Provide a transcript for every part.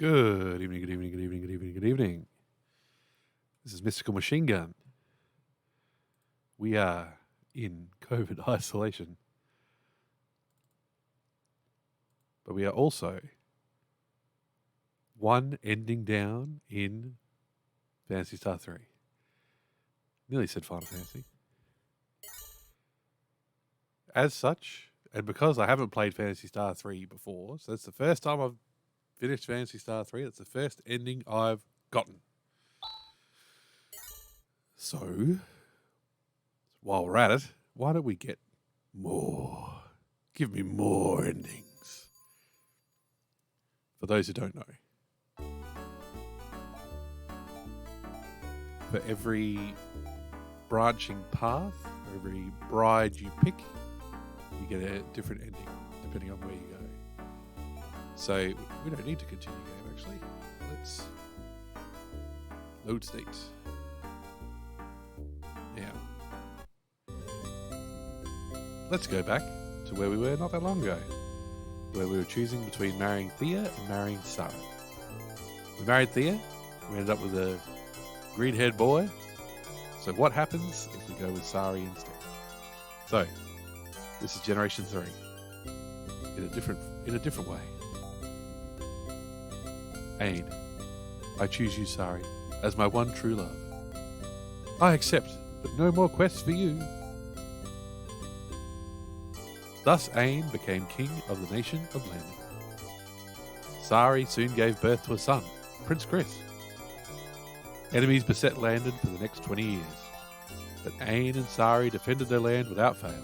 Good evening, good evening, good evening, good evening, good evening. This is Mystical Machine Gun. We are in COVID isolation. But we are also one ending down in Phantasy Star 3. Nearly said Final Fantasy. As such, and because I haven't played Phantasy Star 3 before, so that's the first time I've finished Phantasy Star 3. That's the first ending I've gotten. So, while we're at it, why don't we get more? Give me more endings. For those who don't know, for every branching path, for every bride you pick, you get a different ending, depending on where you go. So, we don't need to continue the game, actually. Let's load state. Now, let's go back to where we were not that long ago, where we were choosing between marrying Thea and marrying Sari. We married Thea. We ended up with a green-haired boy. So what happens if we go with Sari instead? So, this is Generation 3 in a different way. Ain, I choose you, Sari, as my one true love. I accept, but no more quests for you. Thus Ain became king of the nation of Landon. Sari soon gave birth to a son, Prince Chris. Enemies beset Landon for the next 20 years, but Ain and Sari defended their land without fail.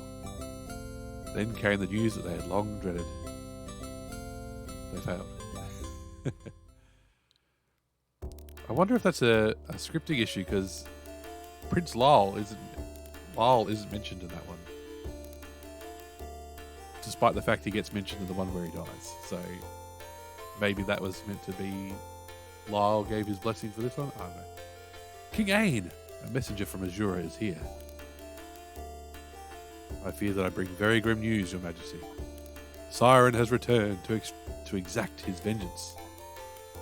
Then came the news that they had long dreaded. They failed. I wonder if that's a scripting issue, because Prince Lyle isn't mentioned in that one, despite the fact he gets mentioned in the one where he dies. So maybe that was meant to be Lyle gave his blessing for this one. I don't know. King Ain, a messenger from Azura, is here. I fear that I bring very grim news, Your Majesty. Siren has returned to exact his vengeance.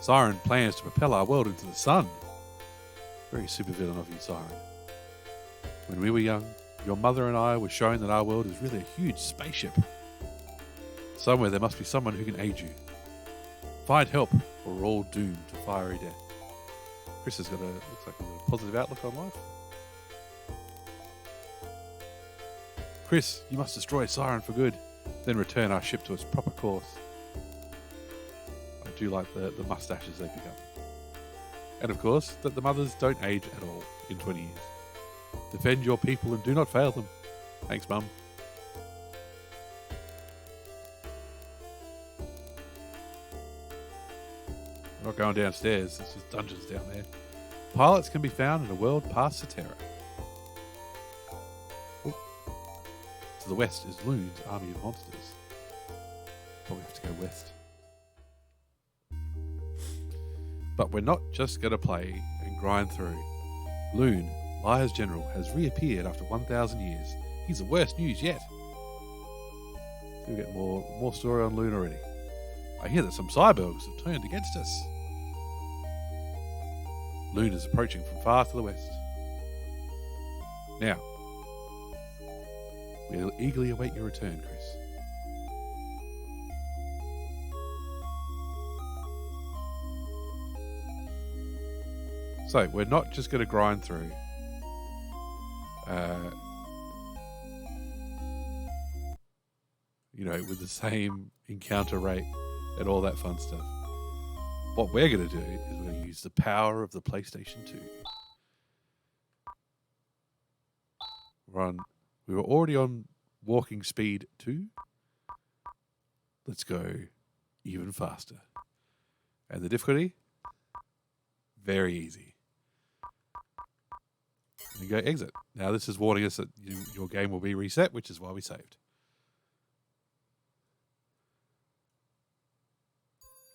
Siren plans to propel our world into the sun. Very supervillain of you, Siren. When we were young, your mother and I were shown that our world is really a huge spaceship. Somewhere there must be someone who can aid you. Find help, or we're all doomed to fiery death. Chris has got looks like a positive outlook on life. Chris, you must destroy Siren for good, then return our ship to its proper course. I do like the mustaches they pick up. And of course, that the mothers don't age at all in 20 years. Defend your people and do not fail them. Thanks, Mum. We're not going downstairs, it's just dungeons down there. Pilots can be found in a world past Satera. Oh. To the west is Loon's army of monsters. Probably have to go west. But we're not just going to play and grind through. Loon, Liar's general, has reappeared after 1,000 years. He's the worst news yet. We'll get more story on Loon already. I hear that some cyborgs have turned against us. Loon is approaching from far to the west. Now, we'll eagerly await your return, Chris. So, we're not just going to grind through. With the same encounter rate and all that fun stuff. What we're going to do is we're going to use the power of the PlayStation 2. We were already on walking speed 2. Let's go even faster. And the difficulty? Very easy. And go exit. Now this is warning us that your game will be reset, which is why we saved.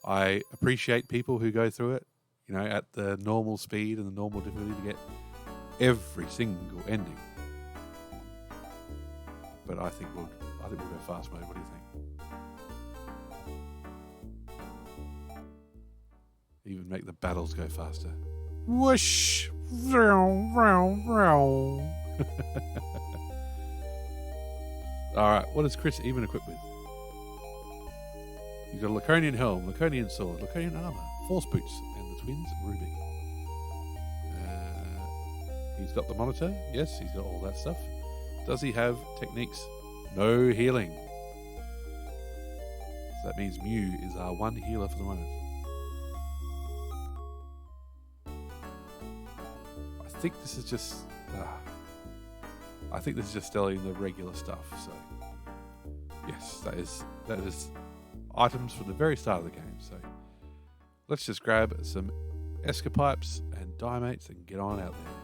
I appreciate people who go through it, at the normal speed and the normal difficulty to get every single ending. But I think we'll go fast mode. What do you think? Even make the battles go faster. Whoosh! Vroom, vroom, vroom. Alright, what is Chris even equipped with? He's got a Laconian helm, Laconian sword, Laconian armor, Force boots, and the twins ruby. He's got the monitor. Yes, he's got all that stuff. Does he have techniques? No healing. So that means Mew is our one healer for the moment. I think this is just selling the regular stuff. So yes, that is items from the very start of the game. So let's just grab some escapipes and diamates and get on out there.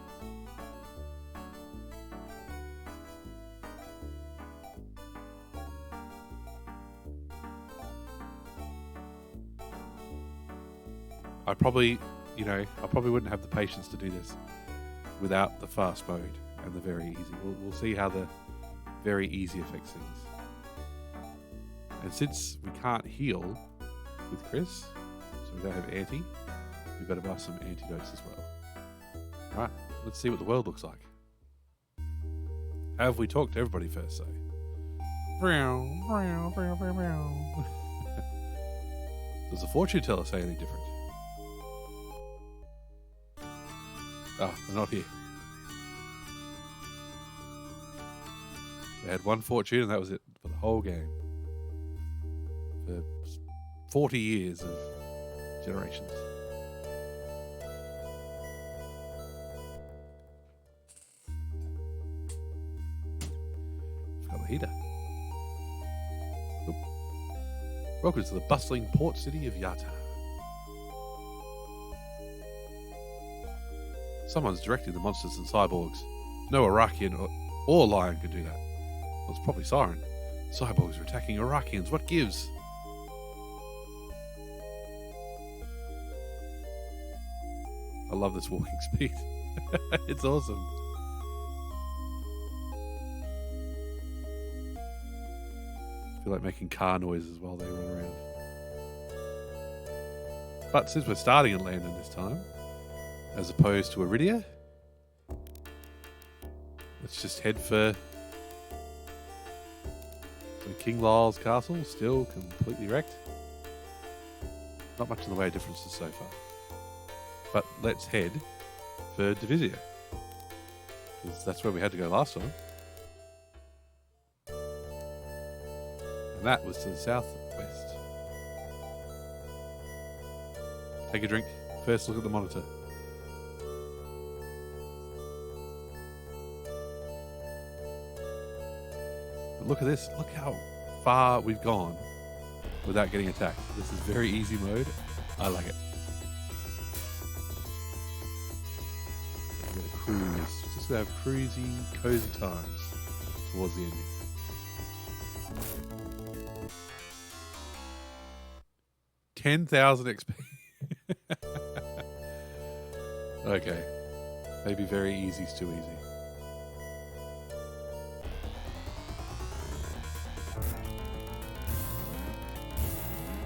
I probably wouldn't have the patience to do this without the fast mode and the very easy. We'll see how the very easy affects things. And since we can't heal with Chris, so we don't have anti, we better buy some antidotes as well. Alright, let's see what the world looks like. Have we talked to everybody first, though? Does the fortune teller say anything different? Oh, they're not here. They had one fortune and that was it for the whole game. For 40 years of generations. Forgot the heater. Oop. Welcome to the bustling port city of Yata. Someone's directing the monsters and cyborgs. No Iraqian or lion could do that. Well, it's probably Siren. Cyborgs are attacking Iraqians. What gives? I love this walking speed. It's awesome. I feel like making car noises while they run around. But since we're starting in Landon this time, as opposed to Iridia, let's just head for King Lyle's castle, still completely wrecked. Not much in the way of differences so far. But let's head for Divisia, because that's where we had to go last time. And that was to the southwest. Take a drink. First look at the monitor. Look at this. Look how far we've gone without getting attacked. This is very easy mode. I like it. We're going to cruise. Just going to have cruisy, cozy times towards the ending. $10,000 XP. Okay. Maybe very easy is too easy.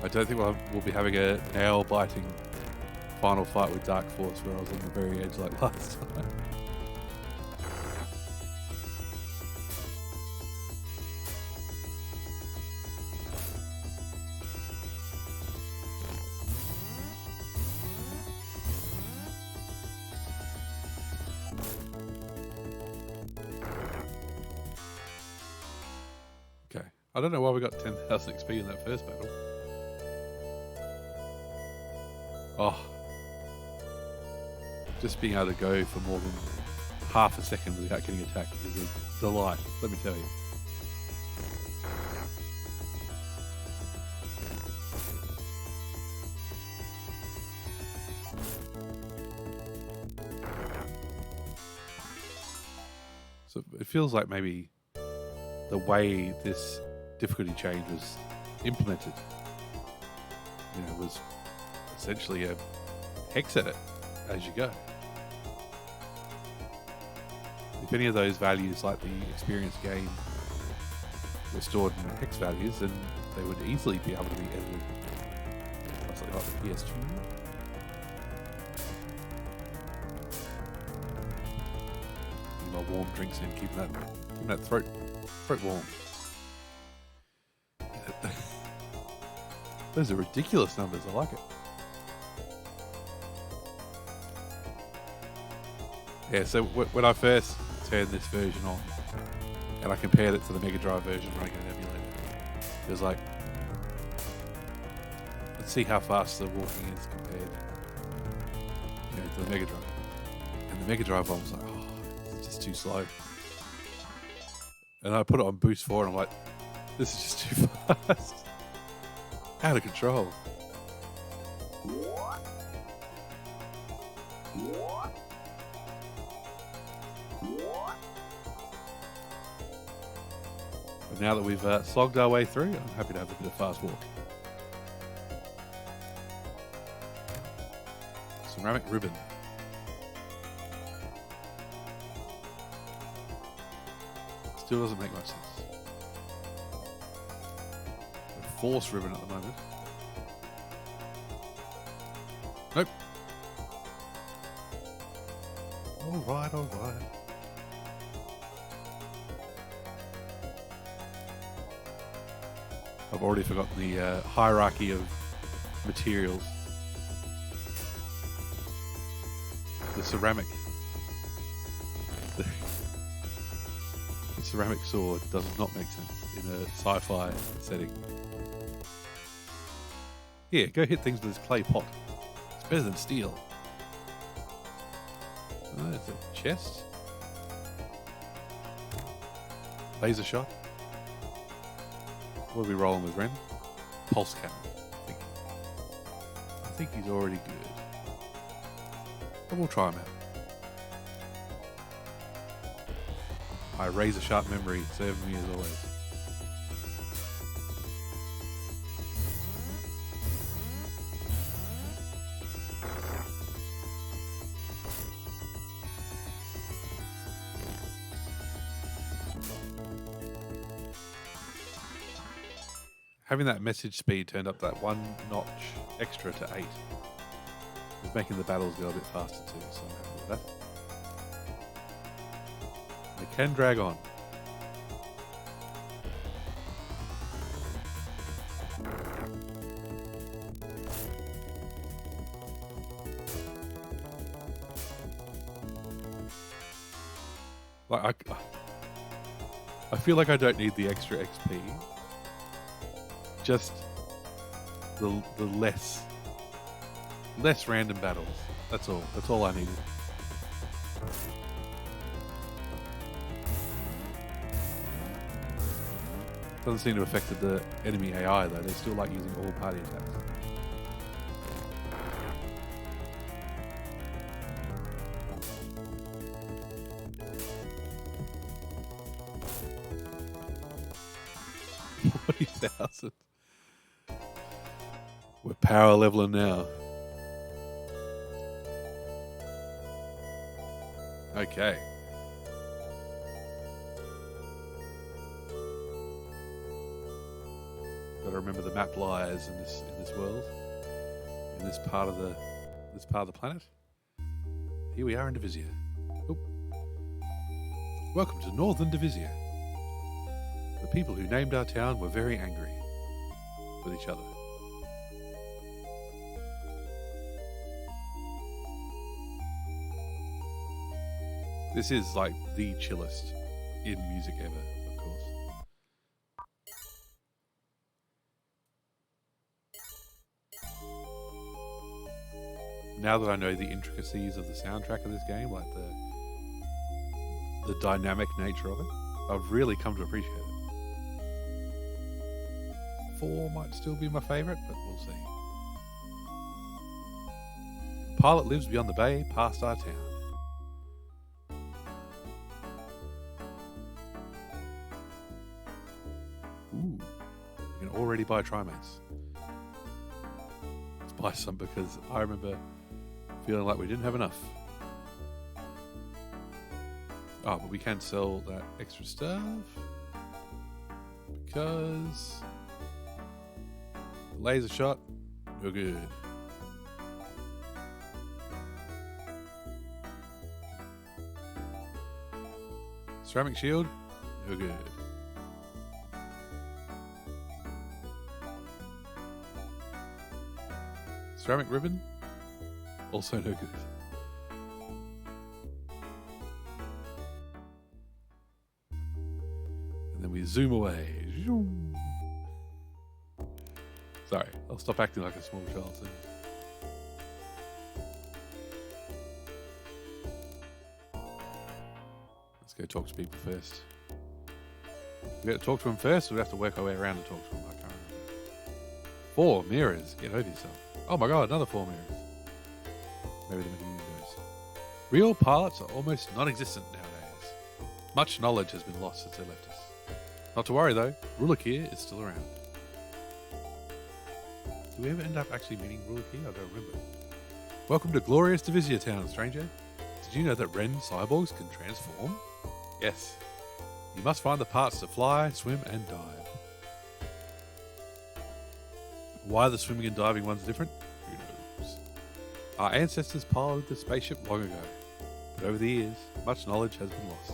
I don't think we'll be having a nail-biting final fight with Dark Force where I was on the very edge like last time. Okay, I don't know why we got 10,000 XP in that first battle. Oh, just being able to go for more than half a second without getting attacked is a delight, let me tell you. So it feels like maybe the way this difficulty change was implemented, was essentially a hex edit as you go. If any of those values, like the experience gain, were stored in hex values, then they would easily be able to be edited. Something like the PS2. warm drinks in, keeping that throat warm. Those are ridiculous numbers. I like it. Yeah, so when I first turned this version on, and I compared it to the Mega Drive version running an emulator, it was like, let's see how fast the walking is compared, to the Mega Drive. And the Mega Drive one was like, oh, it's just too slow. And I put it on Boost 4 and I'm like, this is just too fast. Out of control. But now that we've slogged our way through, I'm happy to have a bit of fast walk. Ceramic ribbon. Still doesn't make much sense. Force ribbon at the moment. Nope. Alright. I've already forgotten the hierarchy of materials. The ceramic. The ceramic sword does not make sense in a sci-fi setting. Here, go hit things with this clay pot. It's better than steel. Oh, there's a chest. Laser shot. What are we rolling with, Ren? Pulse cannon, I think he's already good. But we'll try him out. My razor sharp memory serving me as always. Having that message speed turned up that 1 notch extra to 8 is making the battles go a bit faster too, so I'm happy with that. They can drag on. Like I feel like I don't need the extra XP. Just the less random battles. That's all. That's all I needed. Doesn't seem to have affected the enemy AI though. They still like using all party attacks. $40,000. We're power leveling now. Okay. Gotta remember the map lies in this world, in this part of the planet. Here we are in Divisia. Oh. Welcome to Northern Divisia. The people who named our town were very angry with each other. This is like the chillest in music ever, of course. Now that I know the intricacies of the soundtrack of this game, like the dynamic nature of it, I've really come to appreciate it. 4 might still be my favourite, but we'll see. Pilot lives beyond the bay, past our town. Ooh, you can already buy Trimates. Let's buy some because I remember feeling like we didn't have enough. Oh, but we can sell that extra stuff because laser shot, no good. Ceramic shield? No good. Ceramic ribbon? Also no good. And then we zoom away. Zoom. Sorry, I'll stop acting like a small child soon. Let's go talk to people first. We got to talk to them first, or we have to work our way around and talk to them? I can't remember. 4 mirrors. Get over yourself. Oh my god, another 4 mirrors. Maybe the menu windows. Real pilots are almost non-existent nowadays. Much knowledge has been lost since they left us. Not to worry though, Rulakir is still around. Do we ever end up actually meeting Rulakir? I don't remember. Welcome to glorious Divisia Town, stranger. Did you know that Ren cyborgs can transform? Yes. You must find the parts to fly, swim, and dive. Why the swimming and diving one's different? Who knows? Our ancestors piloted the spaceship long ago, but over the years, much knowledge has been lost.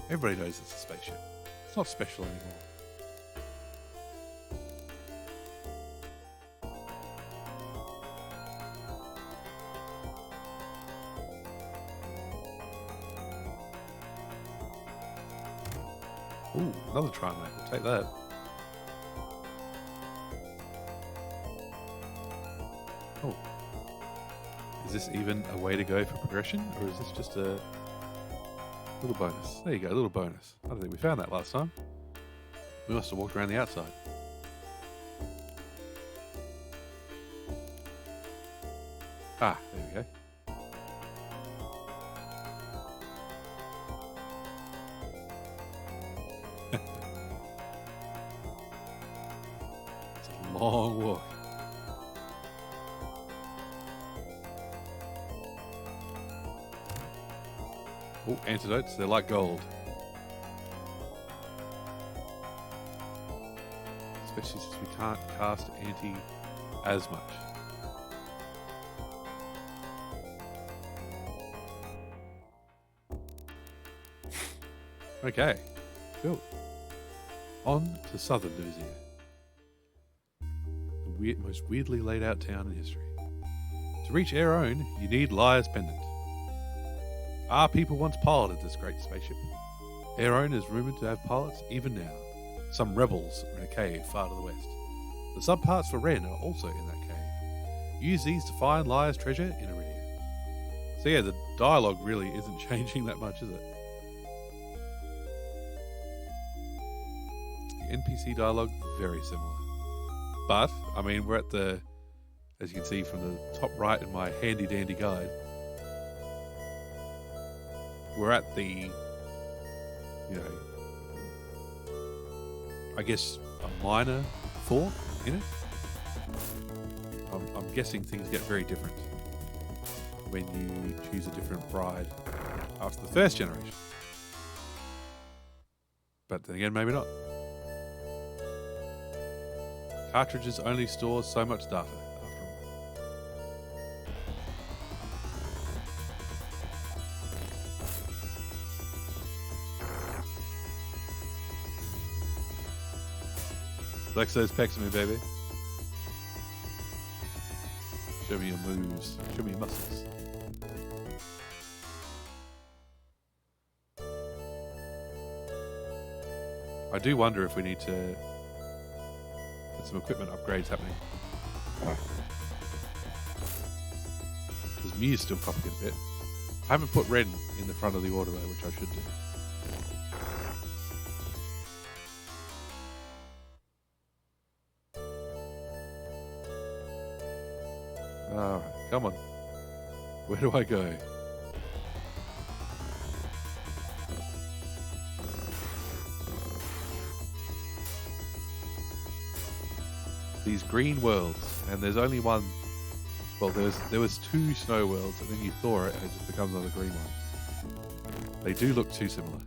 Everybody knows it's a spaceship. It's not special anymore. Ooh, another Trimate. We'll take that. Oh. Is this even a way to go for progression? Or is this just a little bonus? There you go, a little bonus. I don't think we found that last time. We must have walked around the outside. Ah, there we go. Long walk. Oh, antidotes. They're like gold. Especially since we can't cast anti as much. Okay. Cool. On to Southern Divisia. Most weirdly laid out town in history. To reach Aeron, you need Liar's Pendant. Our people once piloted this great spaceship. Aeron is rumoured to have pilots even now. Some rebels are in a cave far to the west. The subparts for Ren are also in that cave. Use these to find Liar's treasure in Iridia. So yeah, the dialogue really isn't changing that much, is it? The NPC dialogue, very similar. But, I mean, we're at the, as you can see from the top right in my handy dandy guide, we're at the, you know, I guess a minor fork in it. I'm guessing things get very different when you choose a different bride after the first generation. But then again, maybe not. Cartridges only store so much data, after all. Flex those pecs at me, baby. Show me your moves. Show me your muscles. I do wonder if we need to some equipment upgrades happening. Because Mew's still copying a bit. I haven't put Ren in the front of the order though, which I should do. Alright, come on. Where do I go? These green worlds, and there's only one. Well, there was 2 snow worlds, and then you thaw it, and it just becomes another green one. They do look too similar.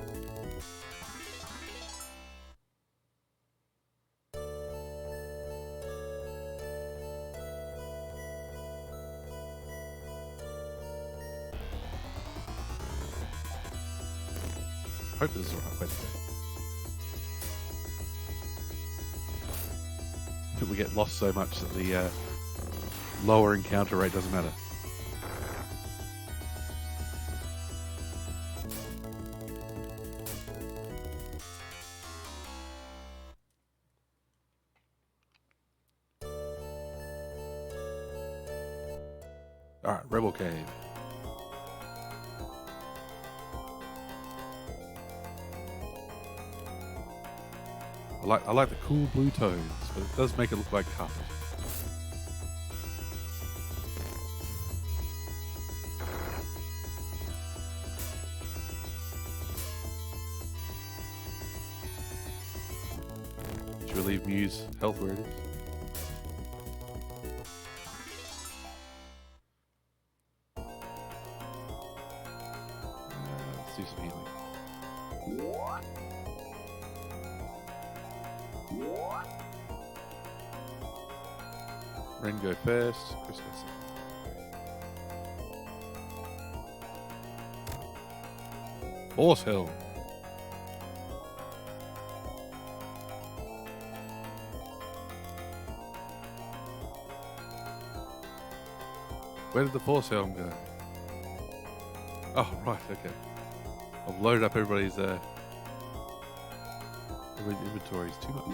hope this is the right way to go. We get lost so much that the lower encounter rate doesn't matter. All right, Rebel Cave. I like the cool blue tones, but it does make it look like carpet. Should we leave Muse health where it is? Let's do some healing. Ren go first, Chris go second. Force Hill. Where did the Force Helm go? Oh, right, okay. I've loaded up everybody's inventories too much.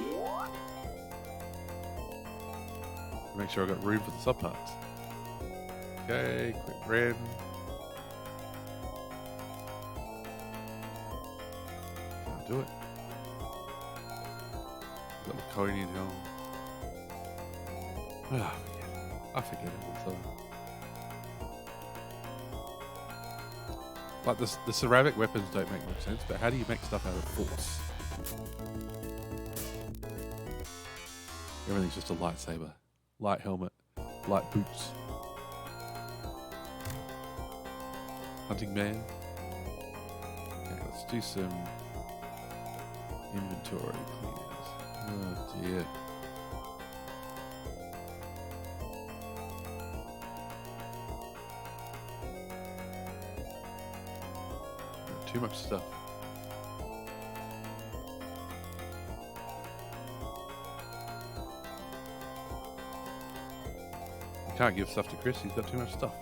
Make sure I got room for the subparts. Okay, quick Ren. Can't do it. Got the Conian helm. Ah, I forget it all the time. Like the ceramic weapons don't make much sense, but how do you make stuff out of force? Everything's just a lightsaber. Light helmet, light boots. Hunting man. Okay, let's do some inventory cleaners. Oh dear. Too much stuff. Can't give stuff to Chris, he's got too much stuff.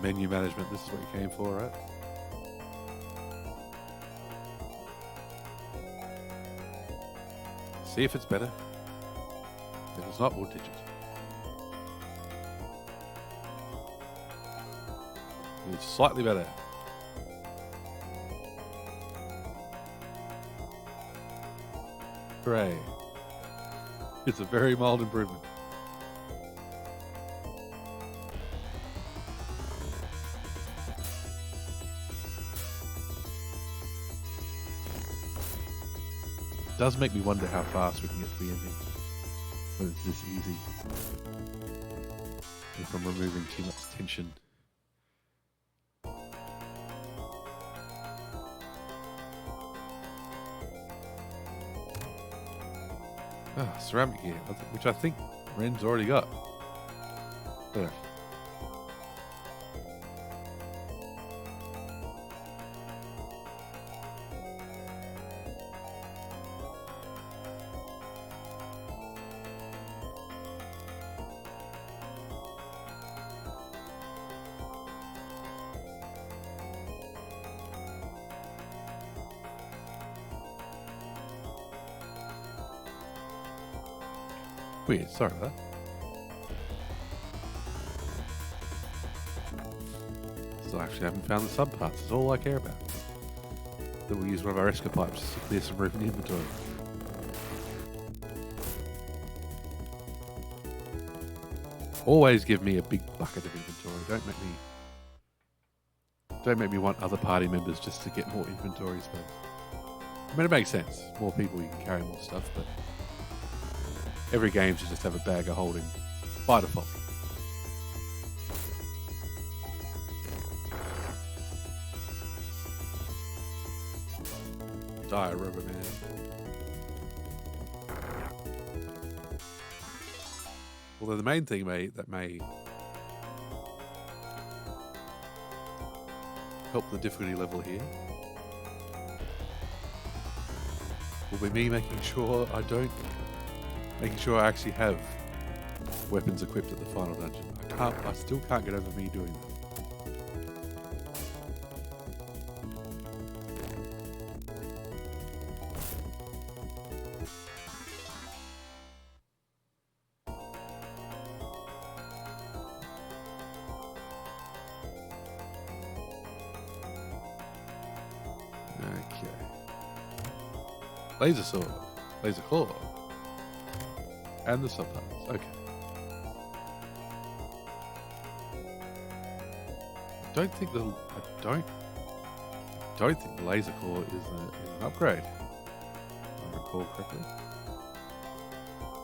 Menu management, this is what you came for, right? See if it's better. If it's not, we'll ditch it. It's slightly better. Hooray. It's a very mild improvement. It does make me wonder how fast we can get to the ending when it's this easy. If I'm removing too much tension. Ah, ceramic gear, which I think Ren's already got. There. Weird, sorry about that. So I actually haven't found the sub parts, it's all I care about. Then we'll use one of our escapipes to clear some room in the inventory. Always give me a big bucket of inventory. Don't make me want other party members just to get more inventory space. I mean, it makes sense. More people, you can carry more stuff, but every game should just have a bag of holding by default. Die, Rubber Man. Although the main thing that may help the difficulty level here will be me making sure I actually have weapons equipped at the final dungeon. I still can't get over me doing that. Okay. Laser sword, laser claw, and the subparts. Okay. I don't think the laser claw is an upgrade. If I recall correctly.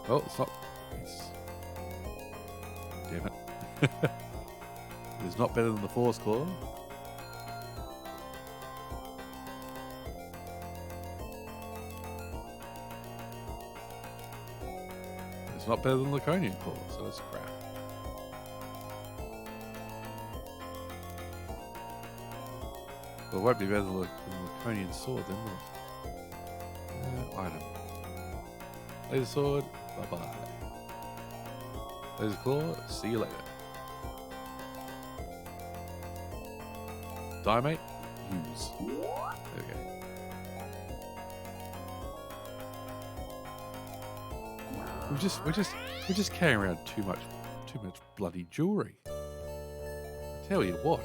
Oh, it's not. Damn it! It's not better than the force claw. It's not better than the Laconian claw, so that's crap. Well, it won't be better than the Laconian sword then, will it? Item. Laser sword, bye-bye. Laser claw, see you later. Diamate, use. There we go. We're just carrying around too much bloody jewelry. I tell you what.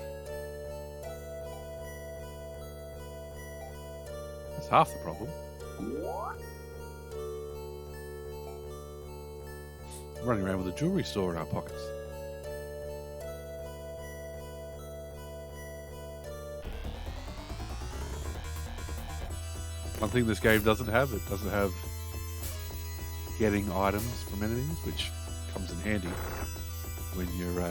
That's half the problem. Running around with a jewelry store in our pockets. One thing this game doesn't have getting items from enemies, which comes in handy when you're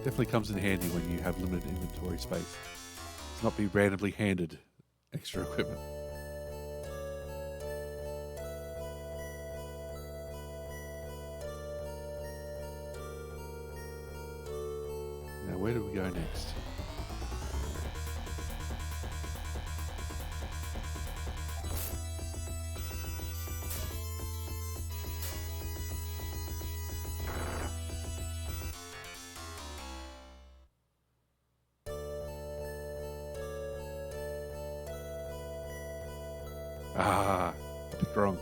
definitely comes in handy when you have limited inventory space. It's not be randomly handed extra equipment. Now, where do we go next? Ah, I picked wrong.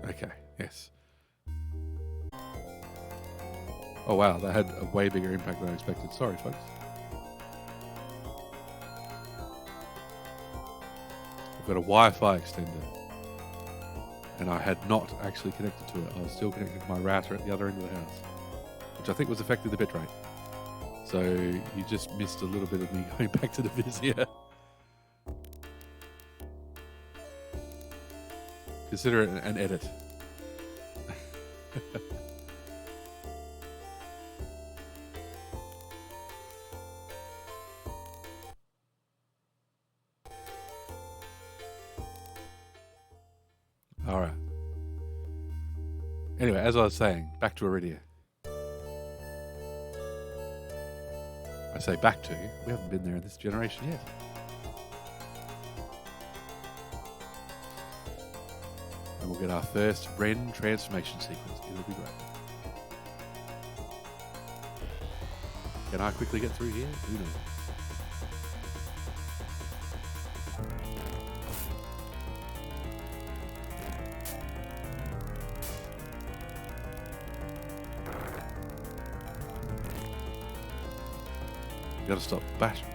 Okay, yes. Oh wow, that had a way bigger impact than I expected. Sorry, folks. I've got a Wi-Fi extender, and I had not actually connected to it. I was still connected to my router at the other end of the house, which I think was affecting the bitrate. So you just missed a little bit of me going back to the Vizier. Consider it an edit. All right. Anyway, as I was saying, back to Iridia. I say back to, we haven't been there in this generation yet. And we'll get our first Ren transformation sequence. It'll be great. Can I quickly get through here? Who knows? You gotta stop bashing.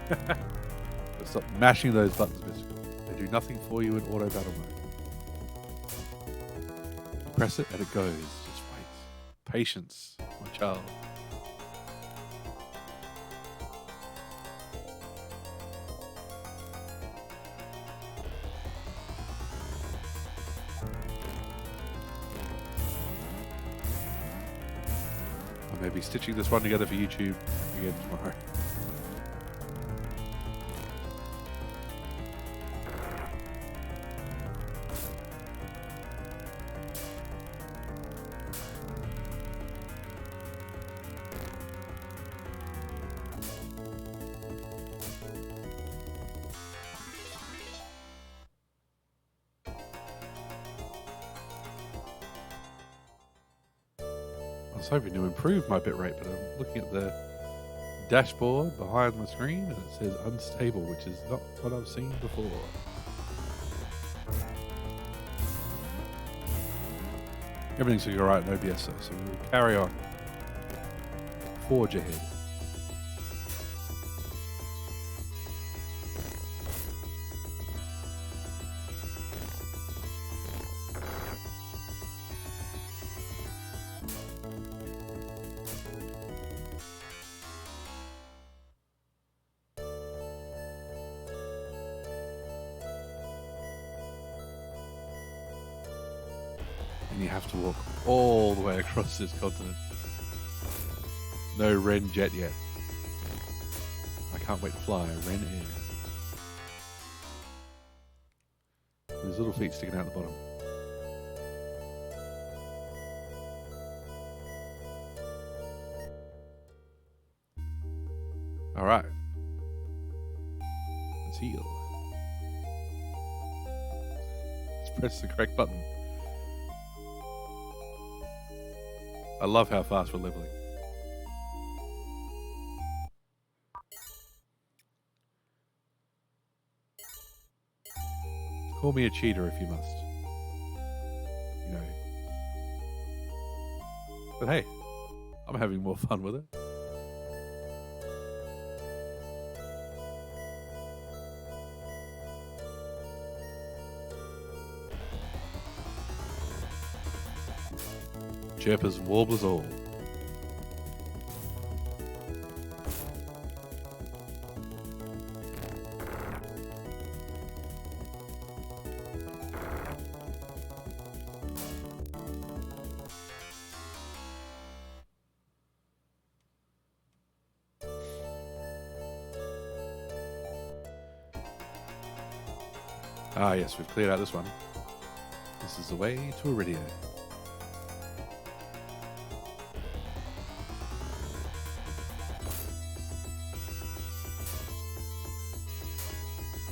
Gotta stop mashing those buttons, Mystical. They do nothing for you in auto battle mode. You press it and it goes. Just wait. Patience, my child. I may be stitching this one together for YouTube again tomorrow. I was hoping to improve my bitrate, but I'm looking at the dashboard behind the screen and it says unstable, which is not what I've seen before. Everything's going alright in OBS though, so we will carry on. Forge ahead. And you have to walk all the way across this continent. No Ren jet yet. I can't wait to fly Ren Air. There's little feet sticking out the bottom. Alright. Let's heal. Let's press the correct button. I love how fast we're leveling. Call me a cheater if you must. You know. But hey, I'm having more fun with it. Chirpers and warblers all. Ah yes, we've cleared out this one. This is the way to Iridia.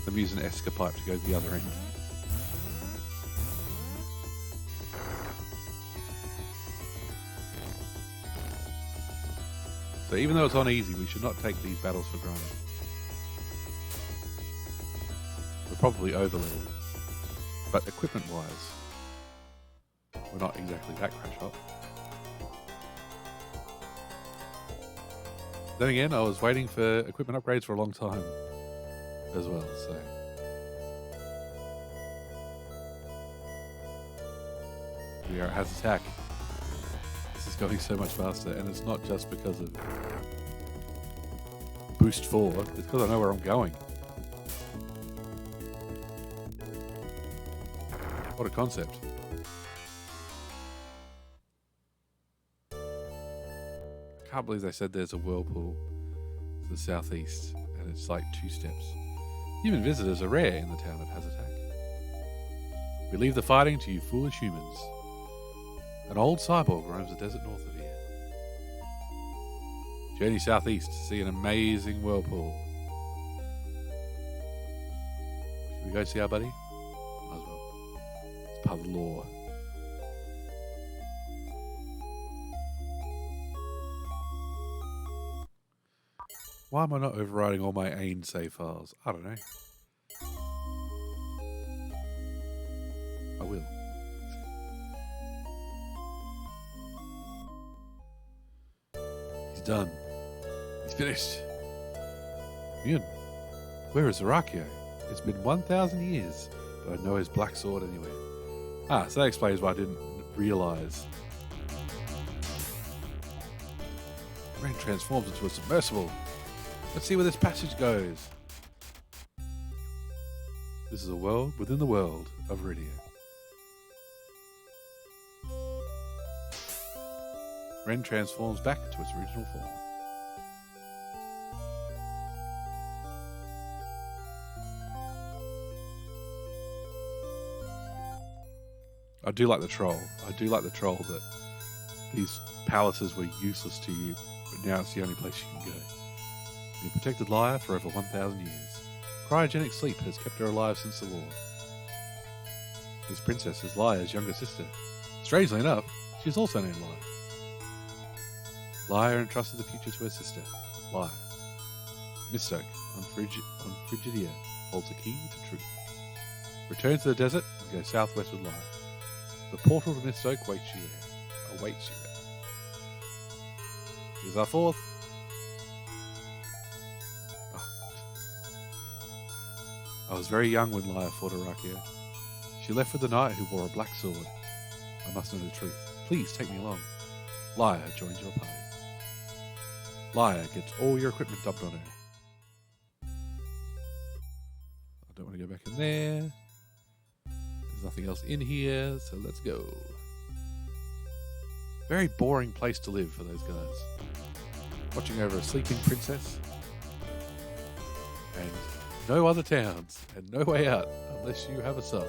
I'm using an escapipe to go to the other end. So even though it's on easy, we should not take these battles for granted. We're probably over leveled, but equipment wise, we're not exactly that crash hot. Then again, I was waiting for equipment upgrades for a long time as well, so. We are at Has Attack. This is going so much faster, and it's not just because of boost 4, it's because I know where I'm going. What a concept. I can't believe they said there's a whirlpool to the southeast, and it's like 2 steps. Human visitors are rare in the town of Has Attack. We leave the fighting to you foolish humans. An old cyborg roams the desert north of here. Journey southeast to see an amazing whirlpool. Should we go see our buddy? Might as well. It's part of the lore. Why am I not overriding all my AIM save files? I don't know. I will. He's done. He's finished. Yun, where is Arakio? It's been 1,000 years, but I know his black sword anywhere. Ah, so that explains why I didn't realise. Rain transforms into a submersible. Let's see where this passage goes. This is a world within the world of Iridia. Ren transforms back to its original form. I do like the troll. I do like the troll that these palaces were useless to you, but now it's the only place you can go. You protected Lyra for over 1,000 years. Cryogenic sleep has kept her alive since the war. This princess is Lyra's younger sister. Strangely enough, she is also named Lyra. Lyra entrusted the future to her sister, Lyra. Mistoke on Frigidia holds the key to truth. Return to the desert and go southwest with Lyra. The portal to Mistoke awaits you there. Here's our fourth. I was very young when Lyra fought Arakio. She left with the knight who wore a black sword. I must know the truth. Please take me along. Lyra joins your party. Lyra gets all your equipment dumped on her. I don't want to go back in there. There's nothing else in here, so let's go. Very boring place to live for those guys. Watching over a sleeping princess. And no other towns, and no way out unless you have a sub.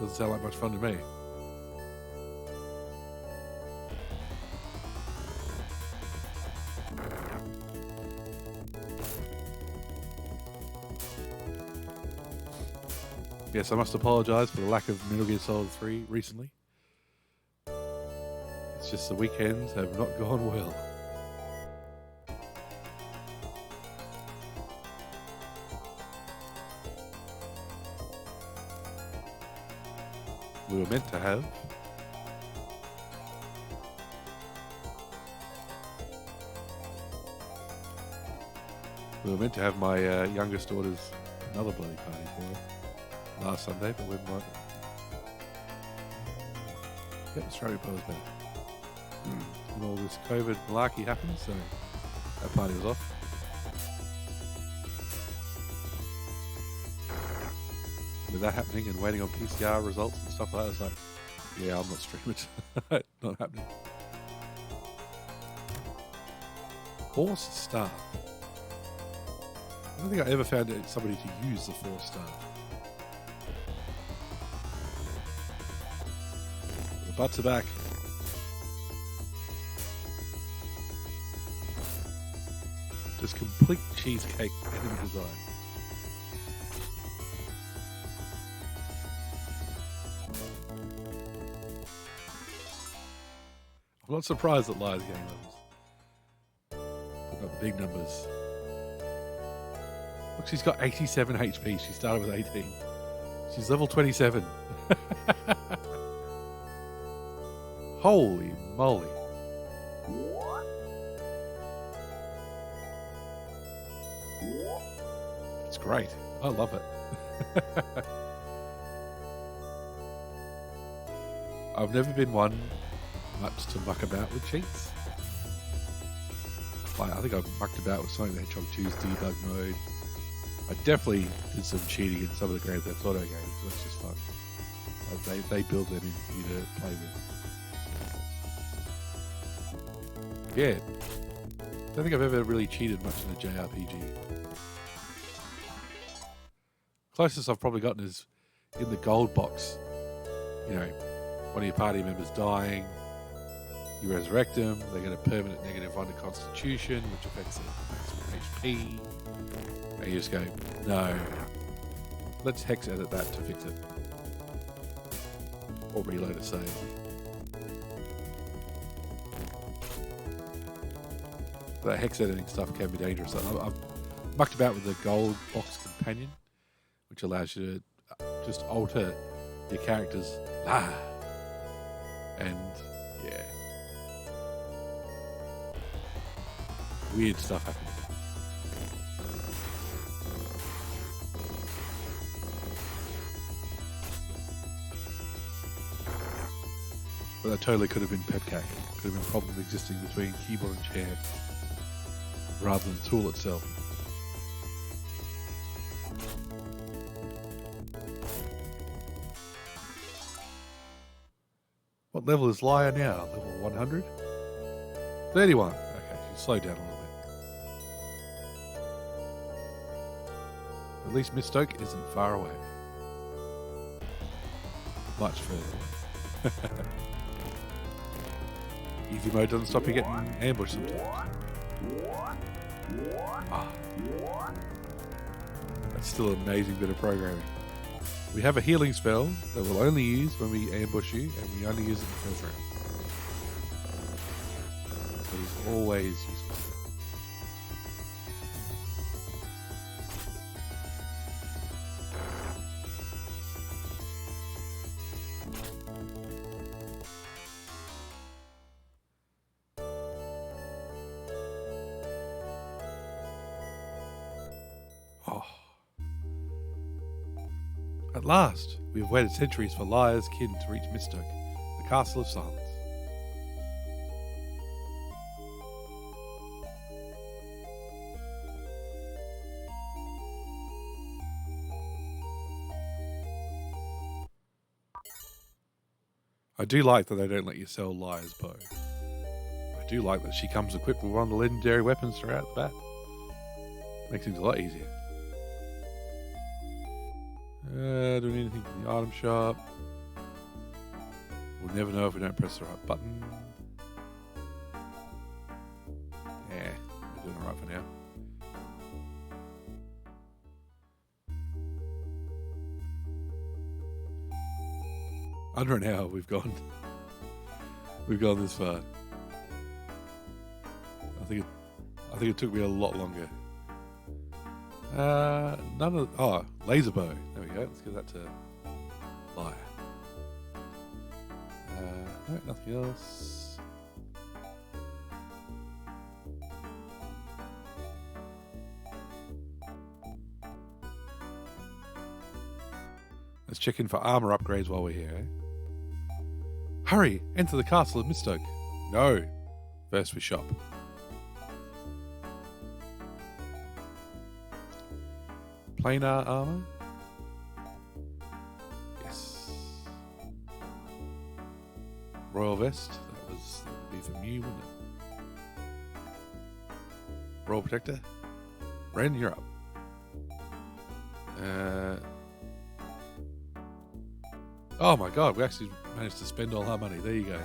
Doesn't sound like much fun to me. Yes, I must apologise for the lack of Metal Gear Solid 3 recently. It's just the weekends have not gone well. We were meant to have my youngest daughter's another bloody party for her last Sunday, but when my Australia was better. And all this COVID malarkey happened, so that party was off. With that happening and waiting on PCR results and stuff like that, it's like, yeah, I'm not streaming it. Not happening. Force staff. I don't think I ever found somebody to use the force staff. The butts are back. Just complete cheesecake enemy design. I'm not surprised that Lyra's getting levels. Putting up the big numbers. Look, she's got 87 HP. She started with 18. She's level 27. Holy moly. It's great. I love it. I've never been one much to muck about with cheats. Like, I think I've mucked about with Sonic the Hedgehog 2's debug mode. I definitely did some cheating in some of the Grand Theft Auto games. That's just fun. Like, they build them in for you to play with. Yeah. I don't think I've ever really cheated much in a JRPG. Closest I've probably gotten is in the gold box. You know, one of your party members dying, you resurrect them, they get a permanent -1 to Constitution, which affects their maximum HP. And you just go, no, let's hex edit that to fix it. Or reload a save. That hex editing stuff can be dangerous. I've mucked about with the gold box companion, which allows you to just alter your characters and yeah, weird stuff happens. But that totally could have been pep cake. Could have been problems existing between keyboard and chair rather than the tool itself. What level is Lyre now? Level 100? 31. Okay, she slowed down a little bit. At least Miss Stoke isn't far away. Much further. Easy mode doesn't stop you getting ambushed sometimes. Ah. That's still an amazing bit of programming. We have a healing spell that we'll only use when we ambush you, and we only use it in the first round. So it is always useful. Oh. At last, we have waited centuries for Lyre's kin to reach Mistoke, the Castle of Silence. I do like that they don't let you sell Lyre's bow. I do like that she comes equipped with one of the legendary weapons throughout the bat. Makes things a lot easier. Do we need anything from the item shop? We'll never know if we don't press the right button. Yeah, we're doing alright for now. Under an hour we've gone. We've gone this far. I think it took me a lot longer. Laser bow. There we go. Let's give that to Lyre. No, nothing else. Let's check in for armor upgrades while we're here. Eh? Hurry! Enter the castle of Mistoke. No. First we shop. Planar armor? Yes. Royal vest? That would be from you, wouldn't it? Royal protector? Ren, you're up. Oh my god, we actually managed to spend all our money. There you go.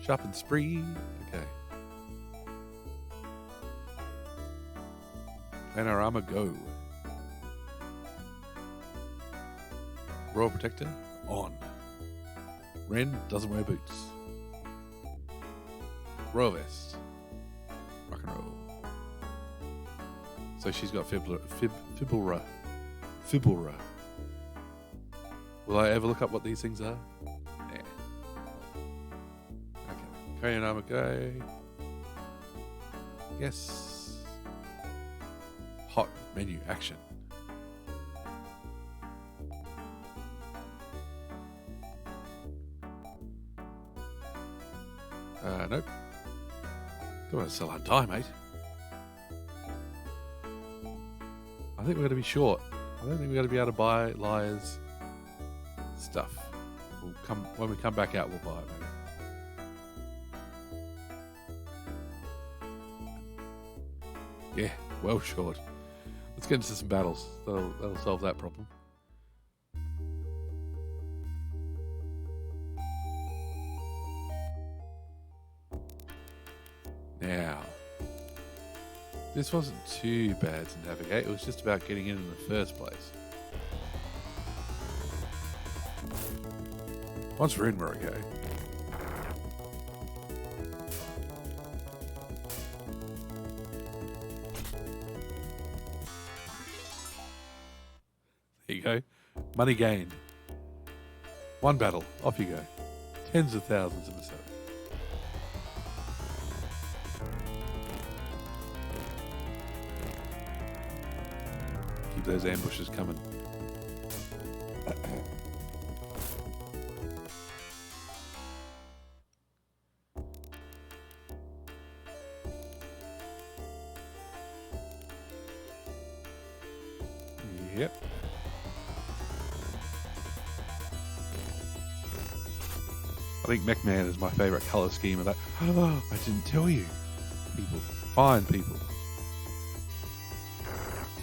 Shop and spree. Okay. Panorama go. Royal protector on. Ren doesn't wear boots. Royal vest. Rock and roll. So she's got fibula. Will I ever look up what these things are? Nah. Okay. Korean armor go. Yes. Hot menu action. Nope. Don't want to sell our die, mate. I think we're going to be short. I don't think we're going to be able to buy Lyre's stuff. We'll come when we come back out. We'll buy it, maybe. Yeah, well short. Let's get into some battles. That'll solve that problem. Now, this wasn't too bad to navigate. It was just about getting in the first place. Once we're in, we're okay. There you go. Money gained. One battle. Off you go. Tens of thousands of Masari. Keep those ambushes coming. Yep. I think Mech Man is my favourite colour scheme of that. Oh, I didn't tell you. People. Fine people.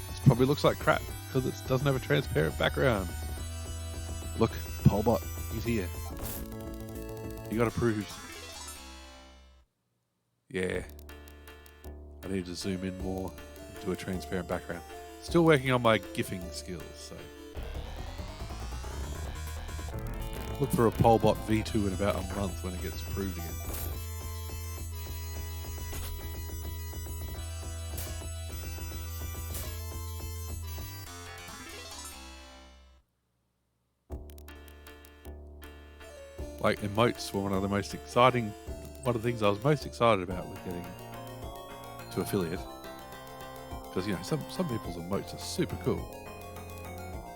This probably looks like crap because it doesn't have a transparent background. Look, Polbot, he's here. You got approved. Yeah. I need to zoom in more into a transparent background. Still working on my gifting skills, so. Look for a Polbot V2 in about a month when it gets approved again. Like, emotes were one of the things I was most excited about with getting to affiliate. Because, you know, some people's emotes are super cool.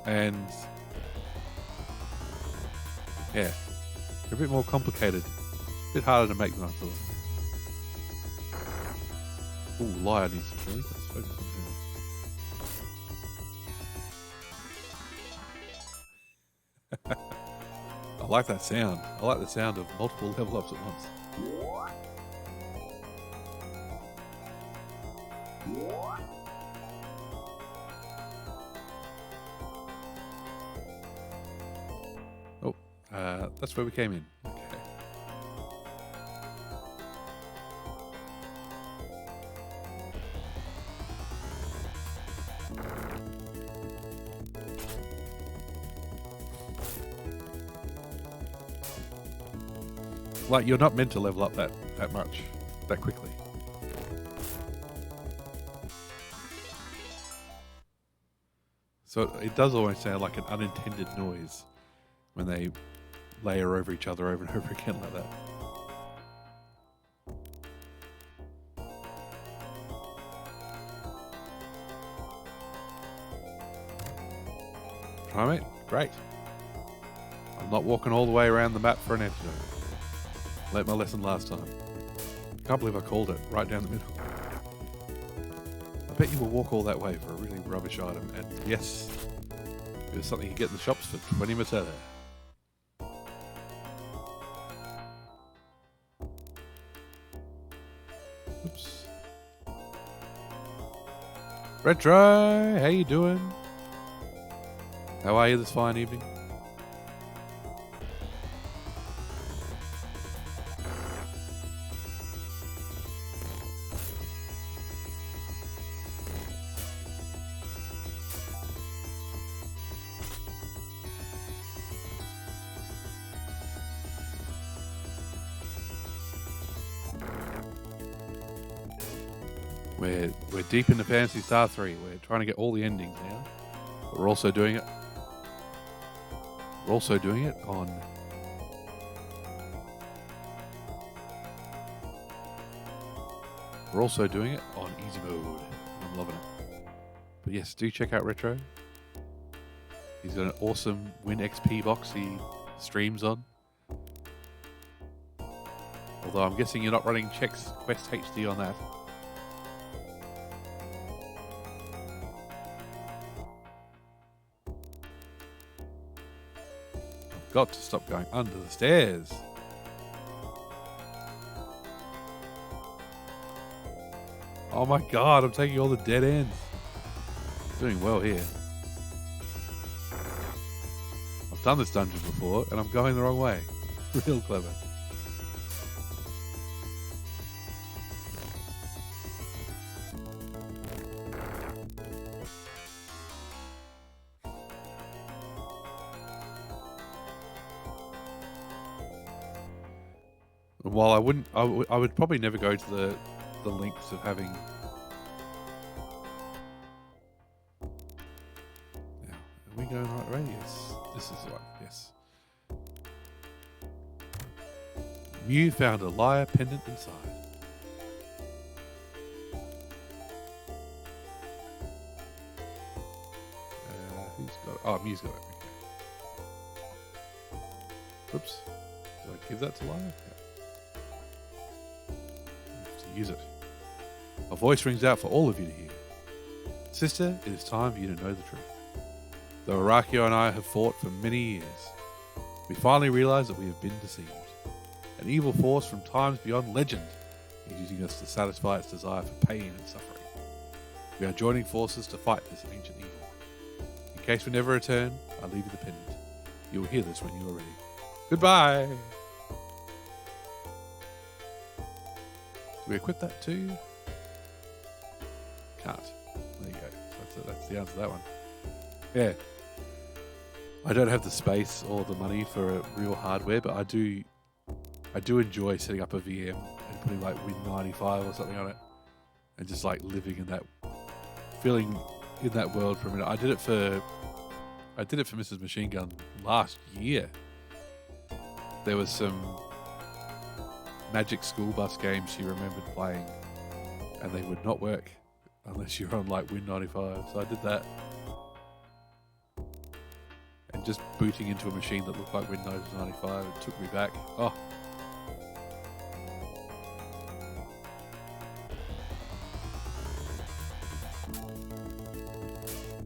And yeah, they're a bit more complicated. A bit harder to make than I thought. Ooh, Liar needs some killing. Let's focus on him. I like that sound. I like the sound of multiple level ups at once. Oh, that's where we came in. Okay. Like, you're not meant to level up that much, that quickly. So it does almost sound like an unintended noise when they layer over each other over and over again like that. Primate? Great. I'm not walking all the way around the map for an antidote. Learnt my lesson last time. Can't believe I called it right down the middle. I bet you will walk all that way for a really rubbish item, and yes, it was something you get in the shops for 20 Mateta. Oops. Retro, how you doing? How are you this fine evening? We're deep into Phantasy Star 3. We're trying to get all the endings now. But we're also doing it. We're also doing it on easy mode. I'm loving it. But yes, do check out Retro. He's got an awesome Win XP box he streams on. Although I'm guessing you're not running Chex Quest HD on that. Got to stop going under the stairs. Oh my god, I'm taking all the dead ends. Doing well here. I've done this dungeon before and I'm going the wrong way. Real clever. While I wouldn't, I would probably never go to the lengths of having. Now, are we going the right way? Yes. This is the one. Yes. Mew found a lyre pendant inside. Who's got it? Oh, Mew's got it. Okay. Oops. Do I give that to Lyre? Yeah. I have to use it. A voice rings out for all of you to hear. Sister, it is time for you to know the truth. Though Arakio and I have fought for many years, we finally realize that we have been deceived. An evil force from times beyond legend is using us to satisfy its desire for pain and suffering. We are joining forces to fight this ancient evil. In case we never return, I leave you the pendant. You will hear this when you are ready. Goodbye! Do we equip that too? Can't. There you go. That's the answer to that one. Yeah. I don't have the space or the money for a real hardware, but I do enjoy setting up a VM and putting like Win95 or something on it and just like living in that, feeling in that world for a minute. I did it for Mrs. Machine Gun last year. There was some Magic School Bus games she remembered playing and they would not work unless you're on like Win95. So I did that. And just booting into a machine that looked like Windows 95, it took me back. Oh.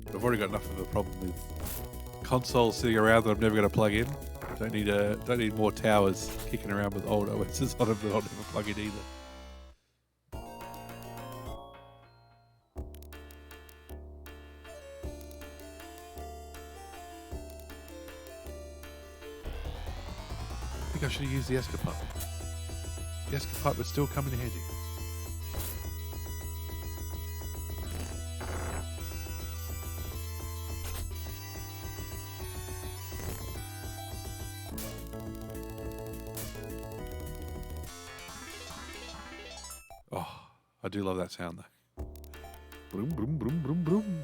I've already got enough of a problem with consoles sitting around that I'm never going to plug in. Don't need more towers kicking around with old OSs on them that I'll never plug in either. I think I should have used the escapade. The escapade would still come in handy. Oh, I do love that sound though. Broom, broom, broom, broom, broom.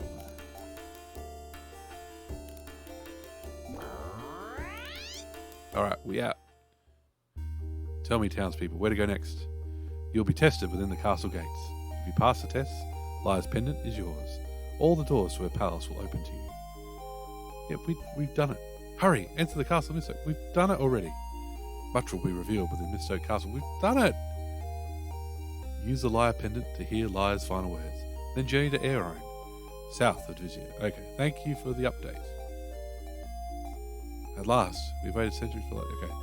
Alright, we out. Tell me, townspeople, where to go next? You'll be tested within the castle gates. If you pass the tests, Lyre's pendant is yours. All the doors to her palace will open to you. Yep, we've done it. Hurry, enter the castle Mistoke. We've done it already. Much will be revealed within Mistoke Castle. We've done it! Use the Lyre pendant to hear Lyre's final words. Then journey to Airone, south of Vizier. Okay, thank you for the update. At last, we've waited centuries for that. Okay.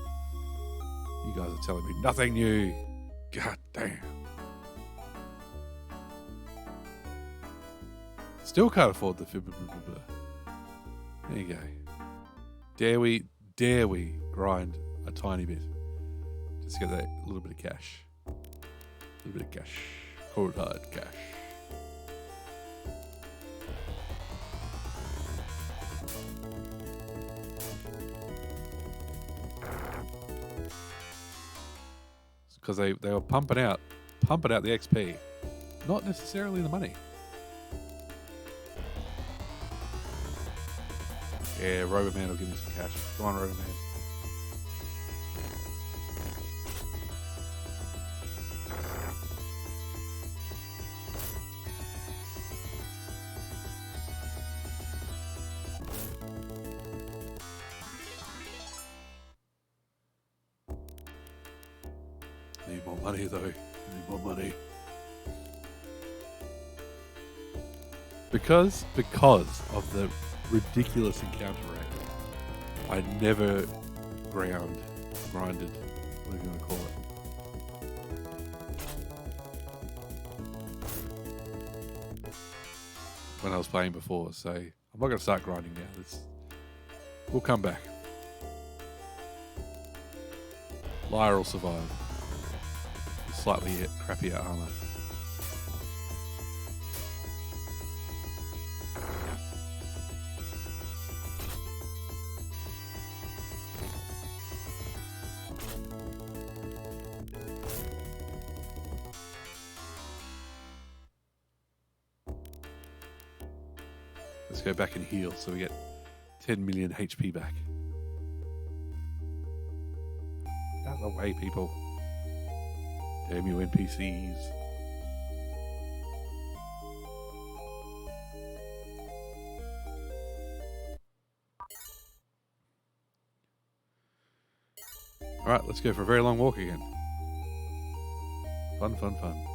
You guys are telling me nothing new. God damn. Still can't afford the fib. There you go. Dare we grind a tiny bit? Just get that little bit of cash. A little bit of cash. Cold hard cash. Because they were pumping out the XP, not necessarily the money. Yeah, Roboman will give me some cash. Come on, Roboman. Need more money though. Need more money. Because of the ridiculous encounter rate, I never grinded, whatever you want to call it, when I was playing before. So I'm not going to start grinding now. We'll come back. Lyre will survive. Slightly crappier armor. Let's go back and heal so we get 10 million HP back. Out of the way, people. Damn you NPCs. Alright, let's go for a very long walk again. Fun, fun, fun.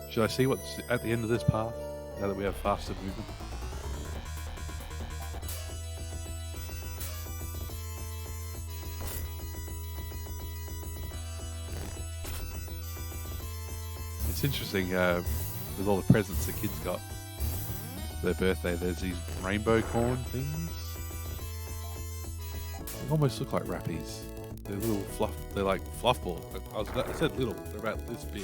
Should I see what's at the end of this path, now that we have faster movement? It's interesting, with all the presents the kids got for their birthday, there's these rainbow corn things. They almost look like wrappies. They're little fluff, they're like fluff balls. I said little, they're about this big.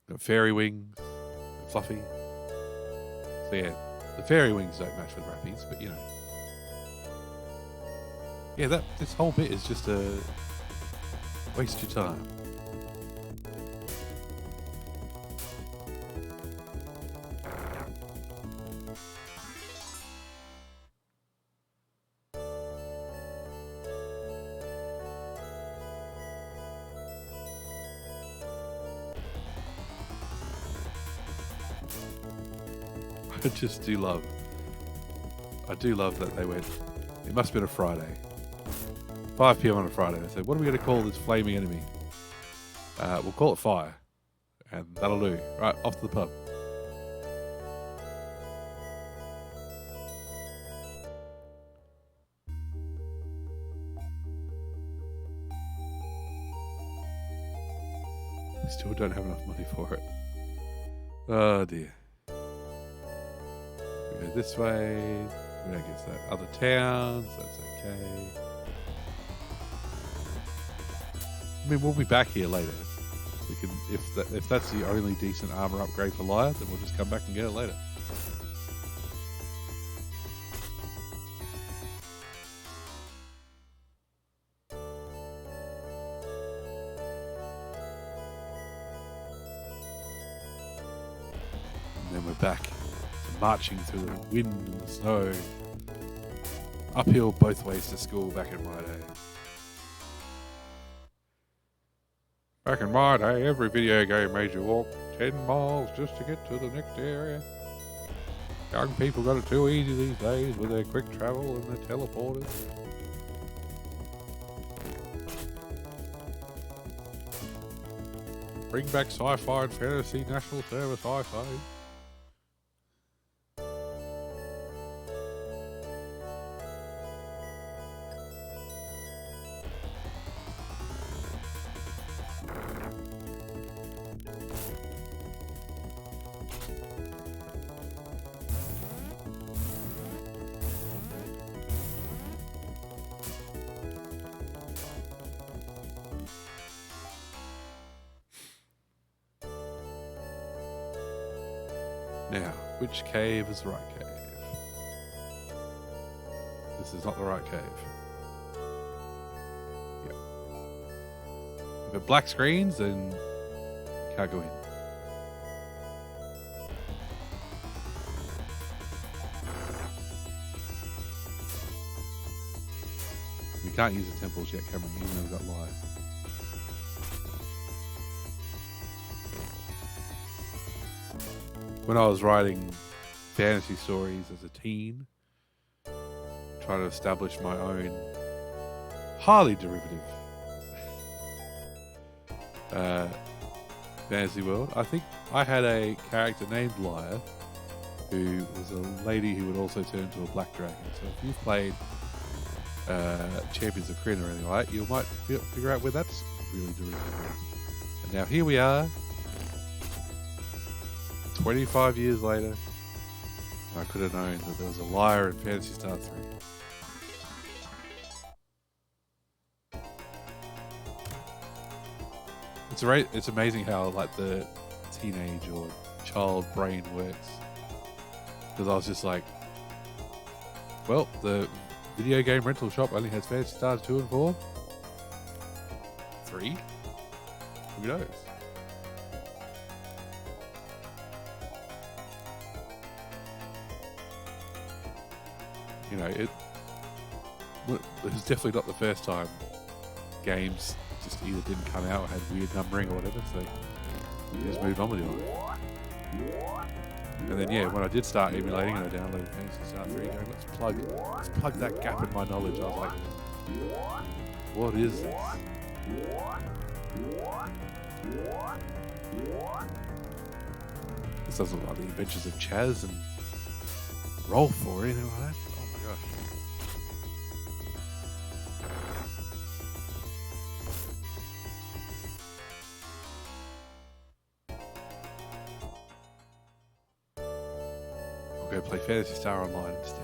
Got fairy wings, fluffy. So yeah, the fairy wings don't match with wrappies, but you know. Yeah, this whole bit is just a waste your time. I do love that they went, it must have been a Friday. 5 p.m. on a Friday. They said, what are we going to call this flaming enemy? We'll call it fire. And that'll do. Right, off to the pub. We still don't have enough money for it. Oh dear. We go this way. We don't get to that other towns. That's okay. I mean, we'll be back here later. We can, if that's the only decent armor upgrade for Lyre, then we'll just come back and get it later. And then we're back to marching through the wind and the snow. Uphill both ways to school back in my day. Back in my day, every video game made you walk 10 miles just to get to the next area. Young people got it too easy these days with their quick travel and their teleporters. Bring back sci-fi and fantasy national service, I say. Now, which cave is the right cave? This is not the right cave. Yep. If it black screens, then you can't go in. We can't use the temples yet, can we? Even though we've got Lyre. When I was writing fantasy stories as a teen, trying to establish my own highly derivative fantasy world, I think I had a character named Lyre who was a lady who would also turn into a black dragon. So if you've played Champions of Krynn or anything like that, you might figure out where that's really derivative. And now here we are, 25 years later, and I could have known that there was a Lyre in Phantasy Star 3. It's amazing how like the teenage or child brain works. Because I was just like, well, the video game rental shop only has Phantasy Stars 2 and 4. 3? Who knows? You know, it was definitely not the first time games just either didn't come out or had weird numbering or whatever, so we just moved on with it. And then, yeah, when I did start emulating and I downloaded Phantasy Star 3, going, let's plug that gap in my knowledge. I was like, what is this? This doesn't look like the Adventures of Chaz and Rolf or anything like that. Oh my gosh. I'll go play Phantasy Star Online instead.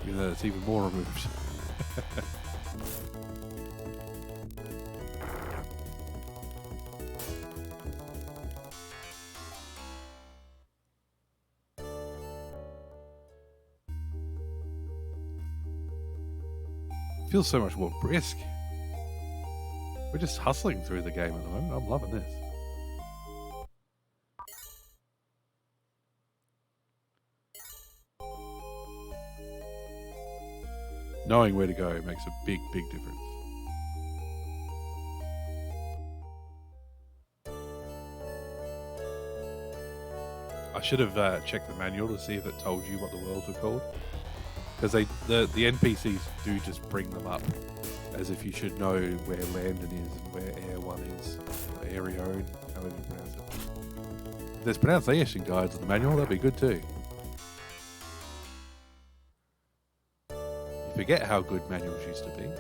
Even though it's even more removed. Feels so much more brisk. We're just hustling through the game at the moment. I'm loving this. Knowing where to go makes a big, big difference. I should have checked the manual to see if it told you what the worlds were called. Because the NPCs do just bring them up as if you should know where Landon is and where Air 1 is, or Aerione, however you pronounce it. If there's pronunciation guides in the manual, that'd be good too. You forget how good manuals used to be.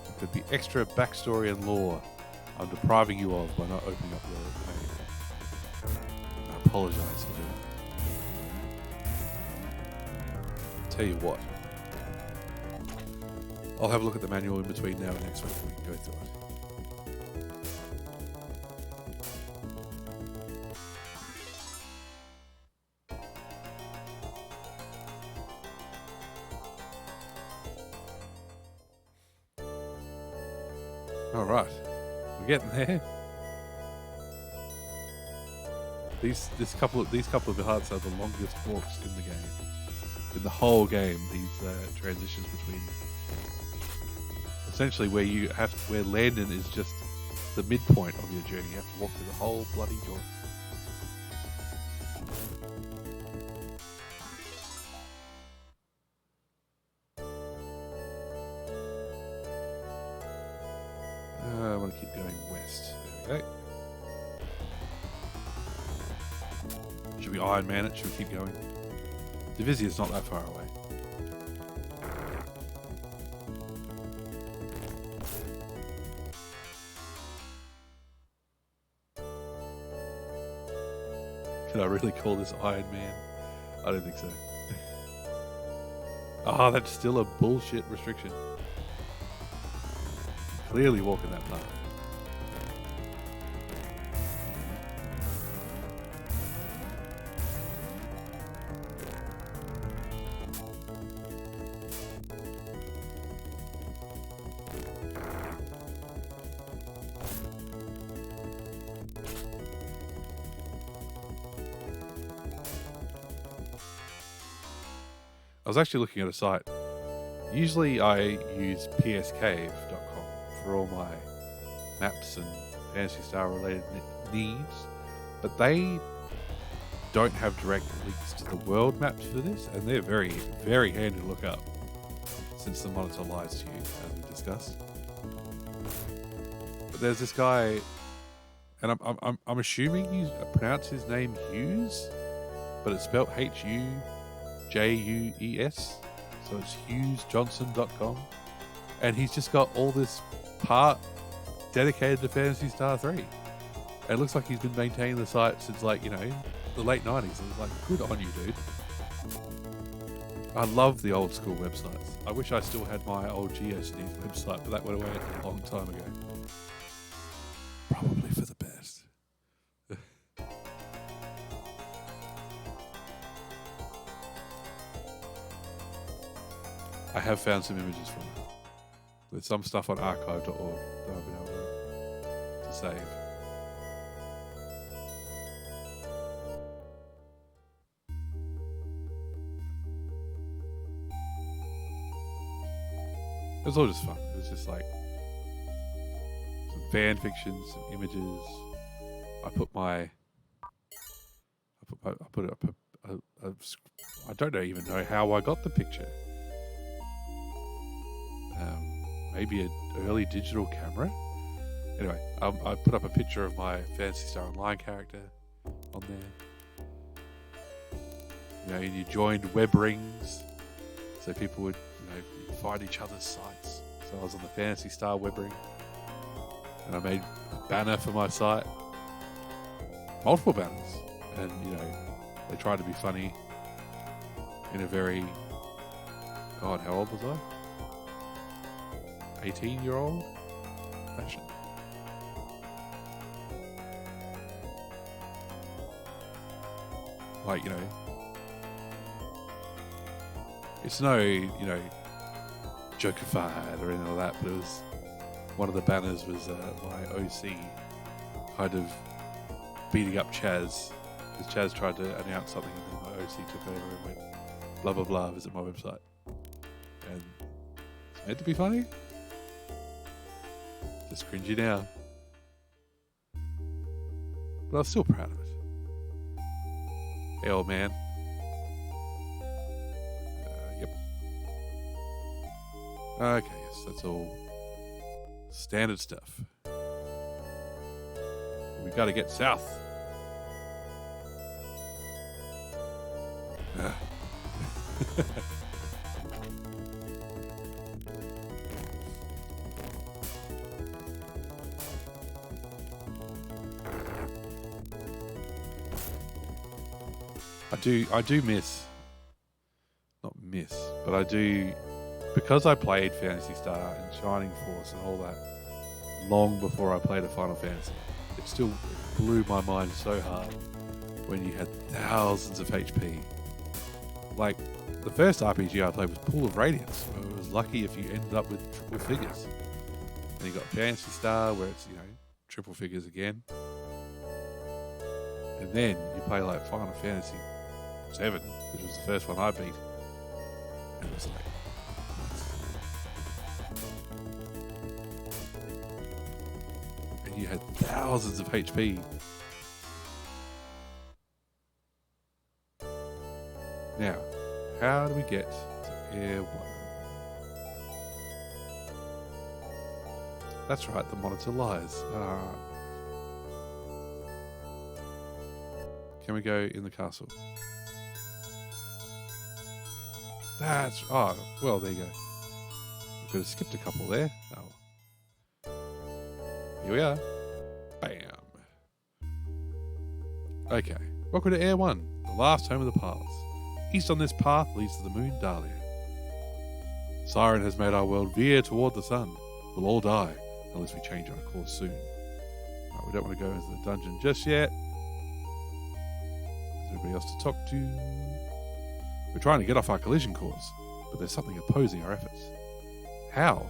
There could be extra backstory and lore I'm depriving you of by not opening up the manual. I apologize for doing that. Tell you what, I'll have a look at the manual in between now and next week and we can go through it. All right, we're getting there. These couple of hearts are the longest walks in the game. In the whole game, these transitions between essentially where Landon is just the midpoint of your journey. You have to walk through the whole bloody joint. I want to keep going west. There we go. Should we Iron Man it? Should we keep going? Divisia's not that far away. Can I really call this Iron Man? I don't think so. Ah, that's still a bullshit restriction. Clearly walking that path. I was actually looking at a site. Usually I use pscave.com for all my maps and Phantasy Star related needs, but they don't have direct links to the world maps for this, and they're very, very handy to look up since the monitor lies to you, as we discussed. But there's this guy, and I'm assuming you pronounce his name Hughes, but it's spelled Hujes, so it's HughesJohnson.com, and he's just got all this part dedicated to Phantasy Star 3. It looks like he's been maintaining the site since, like, you know, the late 90s. It was like, good on you, dude. I love the old school websites. I wish I still had my old GeoCities website, but that went away a long time ago. Probably for the best. I have found some images from it. There's some stuff on archive.org that I've been able to save. It was all just fun. It was just like some fan fiction, some images. I put up I don't even know how I got the picture. Maybe an early digital camera. Anyway, I put up a picture of my Phantasy Star Online character on there. You know, and you joined web rings, so people would, you'd find each other's sites. So I was on the Phantasy Star web ring, and I made a banner for my site, multiple banners, and they tried to be funny in a very, God, how old was I? 18-year-old fashion. Like, it's no, jokeified or anything like that, but it was, one of the banners was my OC kind of beating up Chaz, because Chaz tried to announce something and then my OC took over and went, blah, blah, blah, visit my website. And it's meant to be funny. Just cringy now. But I was still proud of it. Hey, old man. Yep. Okay, yes, that's all standard stuff. We gotta get south. I do miss, not miss, but I do, because I played Phantasy Star and Shining Force and all that long before I played a Final Fantasy. It still blew my mind so hard when you had thousands of HP. Like, the first RPG I played was Pool of Radiance, where it was lucky if you ended up with triple figures. And you got Phantasy Star, where it's, triple figures again. And then you play like Final Fantasy 7, which was the first one I beat. And it was like, and you had thousands of HP. Now, how do we get to Air 1? That's right, the monitor lies. Can we go in the castle? Well, there you go. We could have skipped a couple there. Oh. Here we are. Bam. Okay. Welcome to Air 1, the last home of the paths. East on this path leads to the moon Dahlia. Siren has made our world veer toward the sun. We'll all die, unless we change our course soon. Right, we don't want to go into the dungeon just yet. Is there anybody else to talk to? We're trying to get off our collision course, but there's something opposing our efforts. How?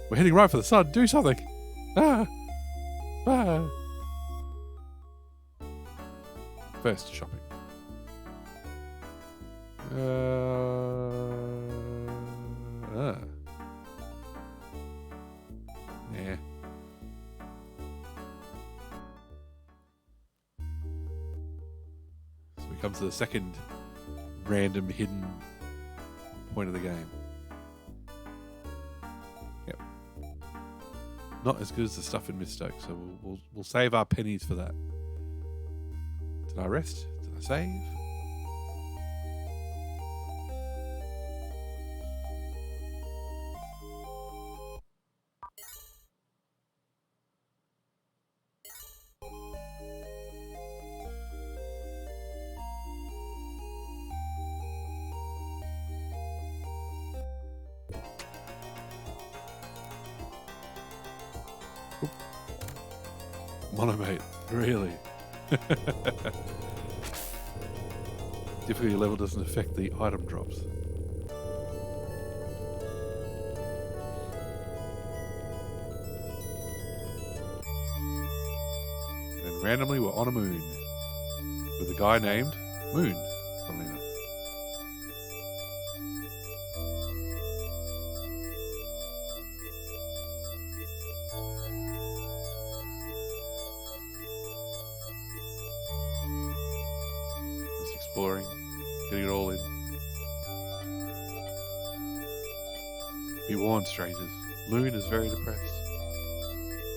We're heading right for the sun. Do something! Ah! Ah! First, shopping. Nah. So we come to the second random hidden point of the game. Yep. Not as good as the stuff in Mistoke, so we'll save our pennies for that. Did I rest? Did I save? Monomate, really? Difficulty level doesn't affect the item drops. randomly we're on a moon with a guy named Moon. Funnily enough. Just exploring, getting it all in. Be warned, strangers. Loon is very depressed.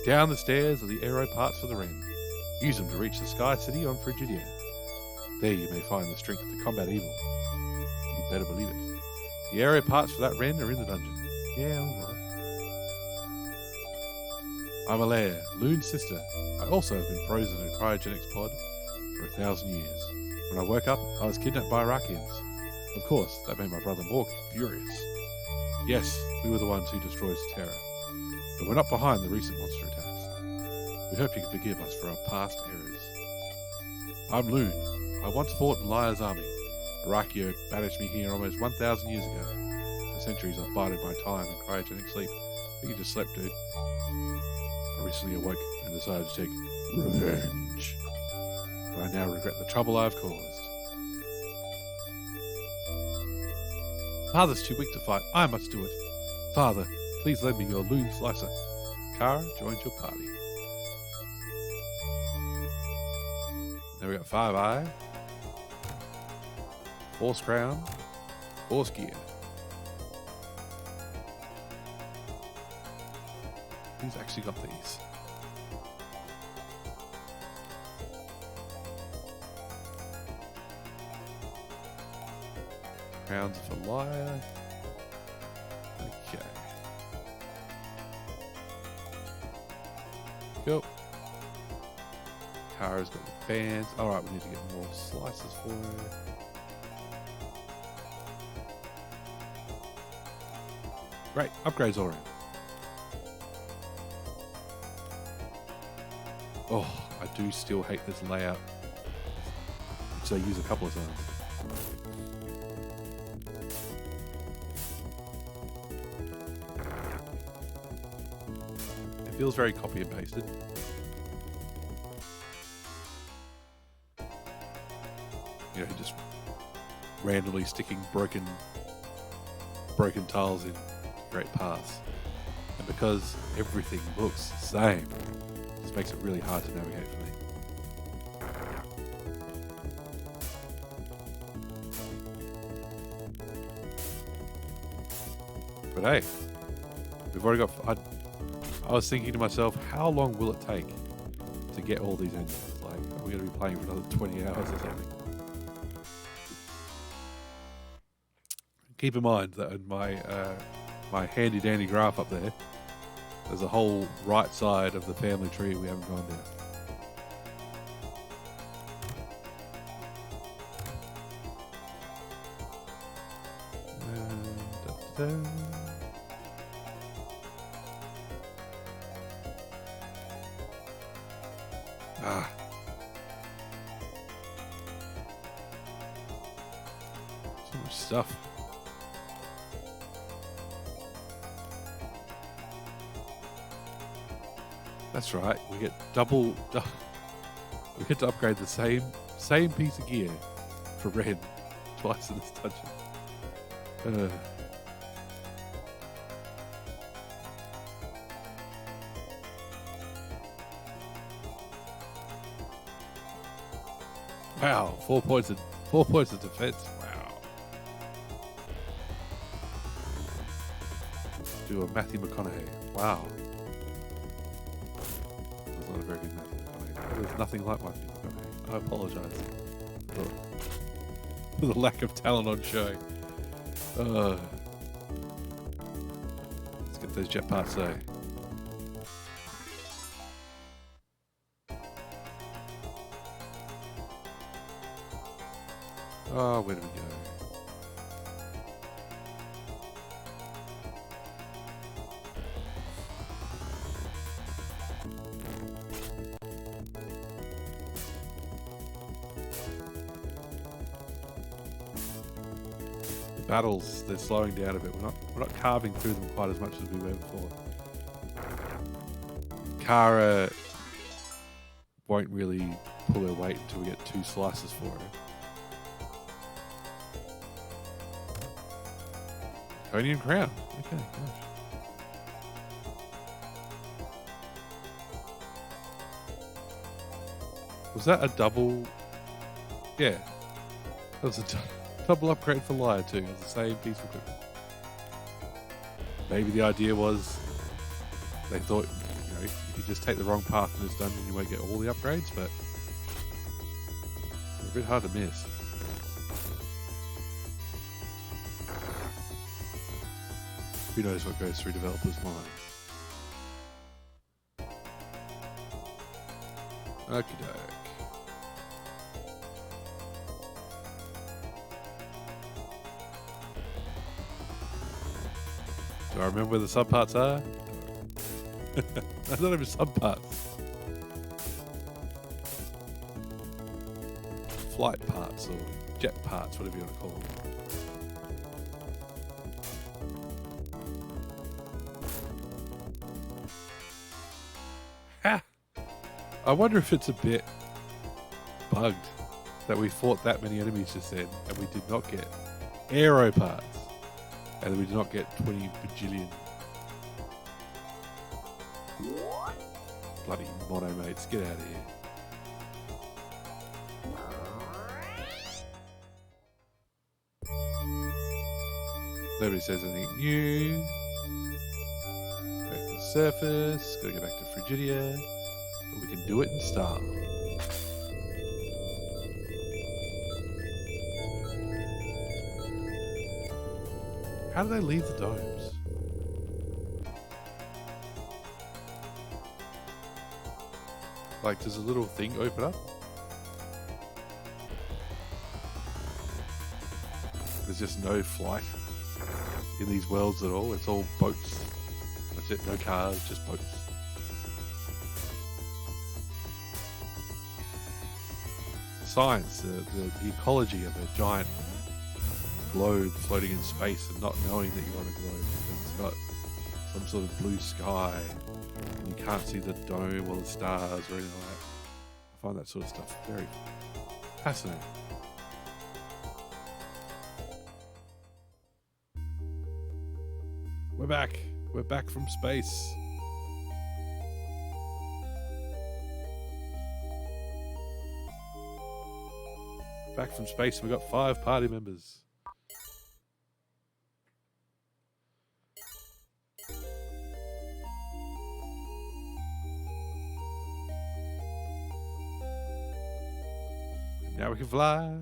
Down the stairs are the aero parts for the Wren. Use them to reach the Sky City on Frigidia. There you may find the strength to combat evil. You better believe it. The aero parts for that Wren are in the dungeon. Yeah, alright. I'm Alea, Loon's sister. I also have been frozen in a cryogenics pod for 1,000 years. When I woke up, I was kidnapped by Iraqians. Of course, that made my brother more furious. Yes, we were the ones who destroyed Terra. But we're not behind the recent monster attacks. We hope you can forgive us for our past errors. I'm Loon. I once fought in Liar's army. Arachio banished me here almost 1,000 years ago. For centuries I've bided my time in cryogenic sleep. I think you just slept, dude. I recently awoke and decided to take revenge. But I now regret the trouble I've caused. Father's too weak to fight. I must do it. Father, please lend me your Loon Slicer. Kara joins your party. Now we got 5-Eye, Force Crown, Force Gear. Who's actually got these? Crowns for Liar. Okay. Go. Kara's got the bands. Alright, we need to get more slices for her. Great, upgrades all around. Oh, I do still hate this layout, which they use a couple of times. It feels very copy and pasted. You know, just randomly sticking broken tiles in great paths. And because everything looks the same, it just makes it really hard to navigate for me. But hey, we've already got... I was thinking to myself, how long will it take to get all these engines? Like, are we going to be playing for another 20 hours or something? Keep in mind that in my handy dandy graph up there, there's a whole right side of the family tree we haven't gone down. Ah. So much stuff. That's right. We get double. We get to upgrade the same piece of gear for Red twice in this dungeon. Wow, 4 points of defense. Wow. Let's do a Matthew McConaughey. Wow. That's not a very good Matthew McConaughey. There's nothing like Matthew McConaughey. I apologize for the lack of talent on show. Let's get those jetpacks there. Oh, where do we go? The battles, they're slowing down a bit. We're not carving through them quite as much as we were before. Kara won't really pull her weight until we get 2 slices for her. Draconian crown. Okay, gosh. Was that a double? Yeah. That was a double upgrade for Liar too. It was the same piece of equipment. Maybe the idea was they thought, if you just take the wrong path in this dungeon, you won't get all the upgrades, but they're a bit hard to miss. Who knows what goes through developers' minds? Okie doke. Do I remember where the subparts are? I don't have subparts. Flight parts or jet parts, whatever you want to call them. Ha! I wonder if it's a bit bugged that we fought that many enemies just then and we did not get aero parts. And we did not get 20 bajillion bloody mono mates. Get out of here. Nobody says anything new. Back to the surface. Gotta go back to Frigidia. But we can do it in style. How do they leave the domes? Like, does a little thing open up? There's just no flight in these worlds at all. It's all boats. That's it. No cars, just boats. Science, the ecology of a giant globe floating in space and not knowing that you're on a globe because it's got some sort of blue sky and you can't see the dome or the stars or anything like that. I find that sort of stuff very fascinating. We're back. We're back from space. Back from space, and we got 5 party members. Now we can fly.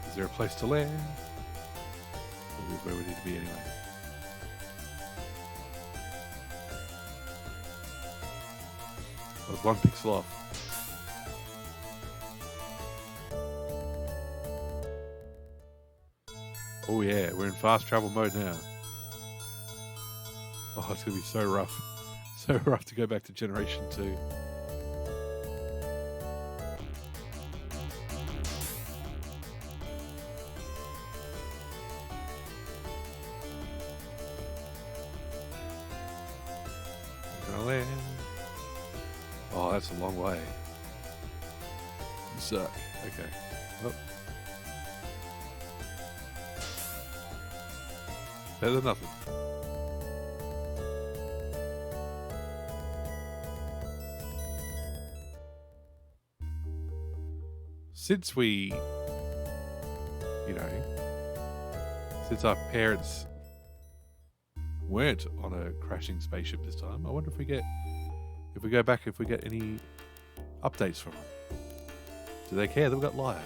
Is there a place to land? Or where we need to be anyway? I was 1 pixel off. Oh yeah, we're in fast travel mode now. Oh, it's going to be so rough. So rough to go back to Generation 2. Gonna land. Oh, that's a long way. You suck. Okay. Well. Better than nothing. Since we, since our parents weren't on a crashing spaceship this time, I wonder if we get any updates from them. Do they care that we got Liar?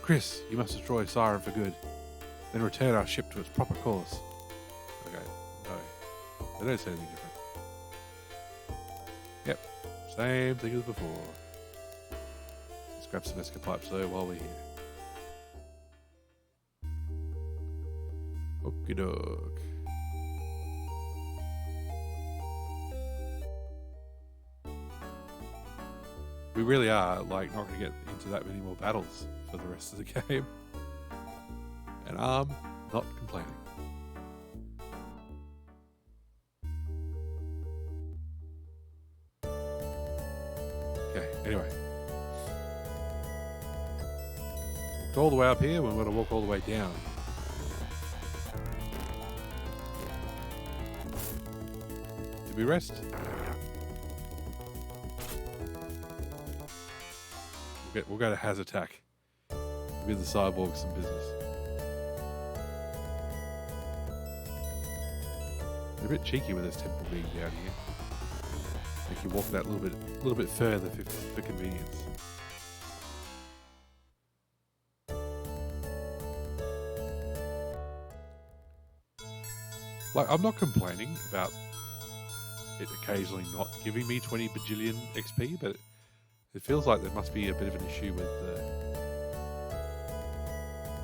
Chris, you must destroy Siren for good. Then return our ship to its proper course. Okay, no. They don't say anything different. Yep, same thing as before. Let's grab some escapipes though while we're here. Okie doke. we really are like not going to get into that many more battles for the rest of the game. And I'm not complaining. Okay, anyway. Walked all the way up here, we're going to walk all the way down. Did we rest? We'll go to Haz Attack. Give the cyborg some business. They're a bit cheeky with this temple being down here. Make you walk that little bit further for convenience. Like, I'm not complaining about it occasionally not giving me 20 bajillion XP, but it feels like there must be a bit of an issue with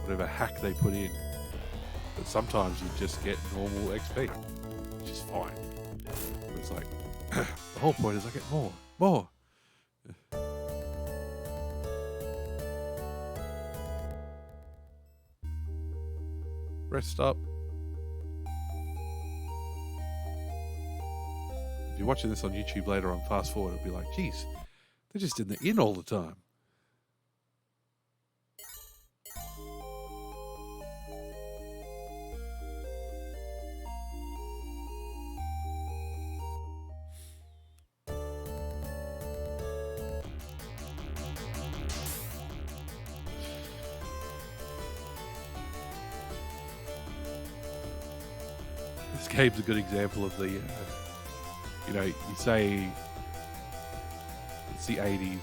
whatever hack they put in. But sometimes you just get normal XP, which is fine. But it's like, the whole point is I get more. Rest up. If you're watching this on YouTube later on, fast forward, it'll be like, geez, they're just in the inn all the time. This game's a good example of the, you say it's the 80s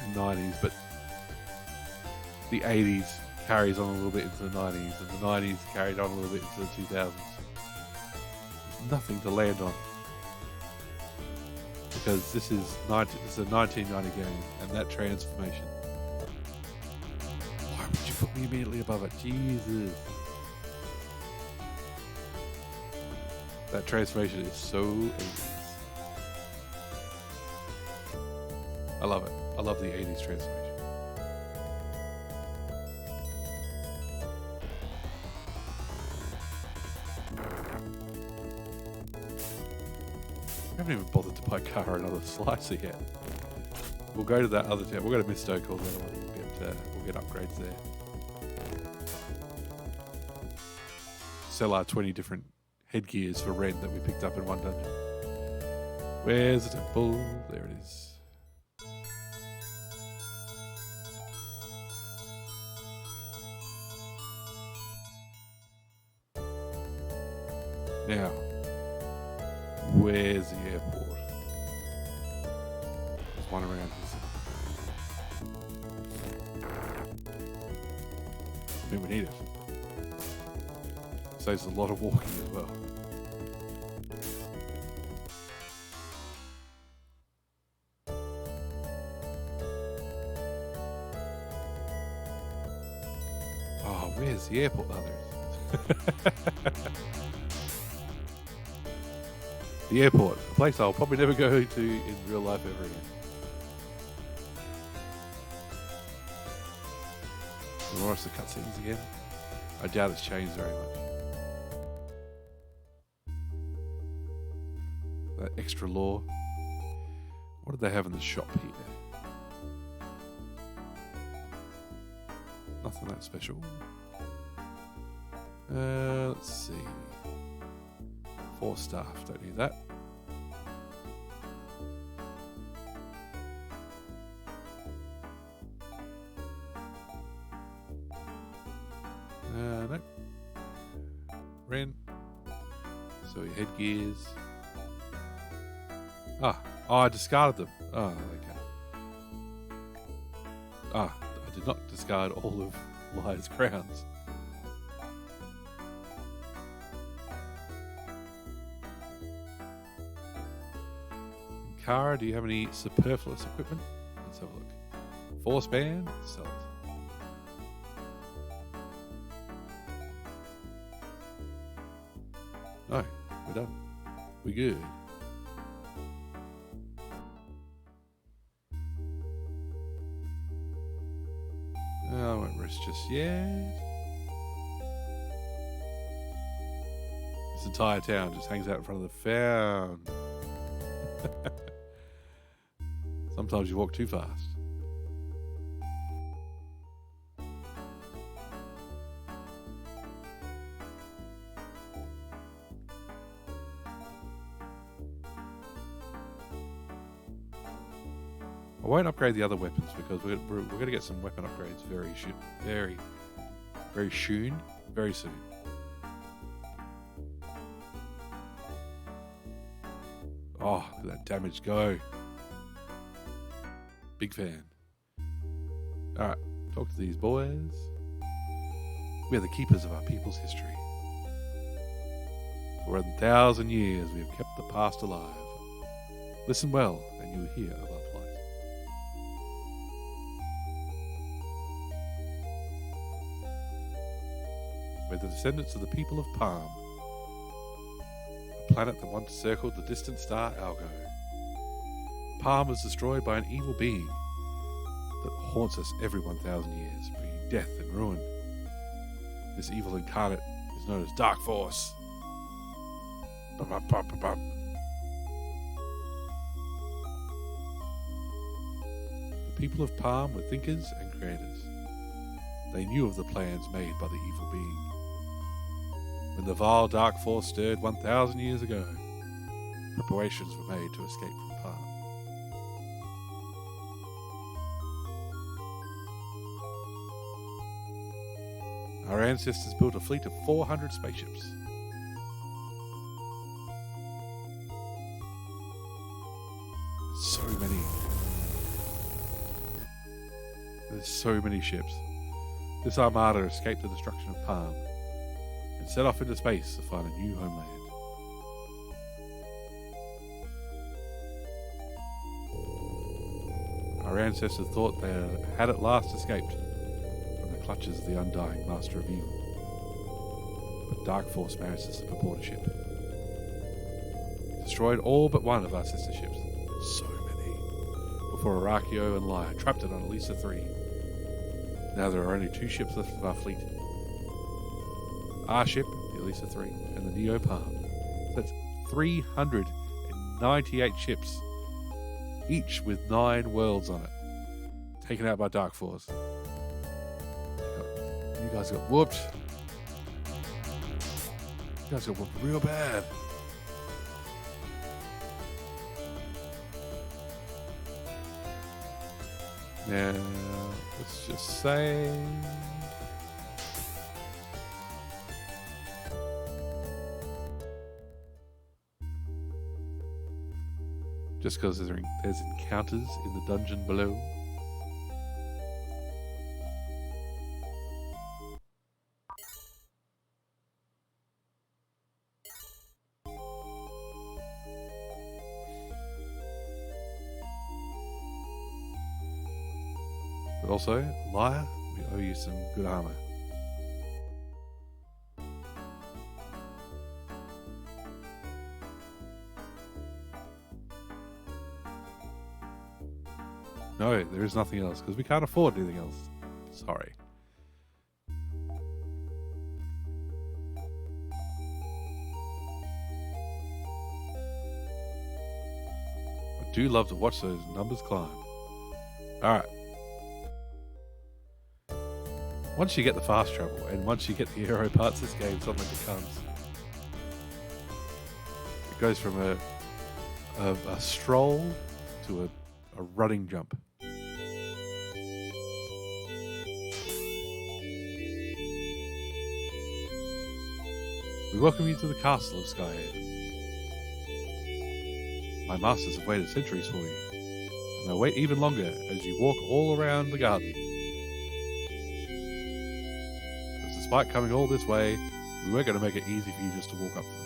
and 90s, but the 80s carries on a little bit into the 90s, and the 90s carried on a little bit into the 2000s. There's nothing to land on. Because this is a 1990 game, and that transformation. Why would you put me immediately above it? Jesus. That transformation is so 80s. I love it. I love the 80s transformation. I haven't even bothered to buy Kara another slicer yet. We'll go to that other town. We'll go to Misto called the other one. We'll get upgrades there. Sell our 20 different headgears for rent that we picked up in one dungeon. Where's the temple? There it is. Now, where's the airport? There's one around here. I mean, we need it. Saves a lot of walking as well. Oh, where's the airport? Oh, there it is. The airport, a place I'll probably never go to in real life ever again. We'll watch the cutscenes again. I doubt it's changed very much. That extra lore. What did they have in the shop here? Nothing that special. Let's see. 4 staff, don't need that. No. Rent. So your headgears. I discarded them. Oh, okay. I did not discard all of Liar's crowns. Kara, do you have any superfluous equipment? Let's have a look. Force band, sell it. No, we're done. We're good. yet. This entire town just hangs out in front of the fountain. Sometimes you walk too fast. I won't upgrade the other weapons because we're going to get some weapon upgrades very soon. Oh, look at that damage go. Big fan. Alright, talk to these boys. We are the keepers of our people's history. For 1,000 years we have kept the past alive. Listen well, and you will hear of our plight. We're the descendants of the people of Palm, a planet that once circled the distant star Algo. Palm was destroyed by an evil being that haunts us every 1,000 years, bringing death and ruin. This evil incarnate is known as Dark Force. The people of Palm were thinkers and creators. They knew of the plans made by the evil being. When the vile Dark Force stirred 1,000 years ago, preparations were made to escape from Palm. Our ancestors built a fleet of 400 spaceships. So many. There's so many ships. This armada escaped the destruction of Palm and set off into space to find a new homeland. Our ancestors thought they had at last escaped from the clutches of the undying master of evil. But Dark Force managed to slip aboard a ship. It destroyed all but one of our sister ships. So many. Before Arachio and Lyra trapped it on Elisa 3. Now there are only 2 ships left of our fleet. Our ship, the Elisa 3, and the Neo Palm. That's 398 ships, each with 9 worlds on it, taken out by Dark Force. You guys got whooped. You guys got whooped real bad. Now, let's just say... just because there's encounters in the dungeon below. But also, Lyra, we owe you some good armor. No, there is nothing else, because we can't afford anything else. Sorry. I do love to watch those numbers climb. Alright. Once you get the fast travel, and once you get the aero parts, this game suddenly becomes... it goes from a stroll to a running jump. We welcome you to the castle of Skyhaven. My masters have waited centuries for you, and they'll wait even longer as you walk all around the garden. Because despite coming all this way, we weren't going to make it easy for you just to walk up to them.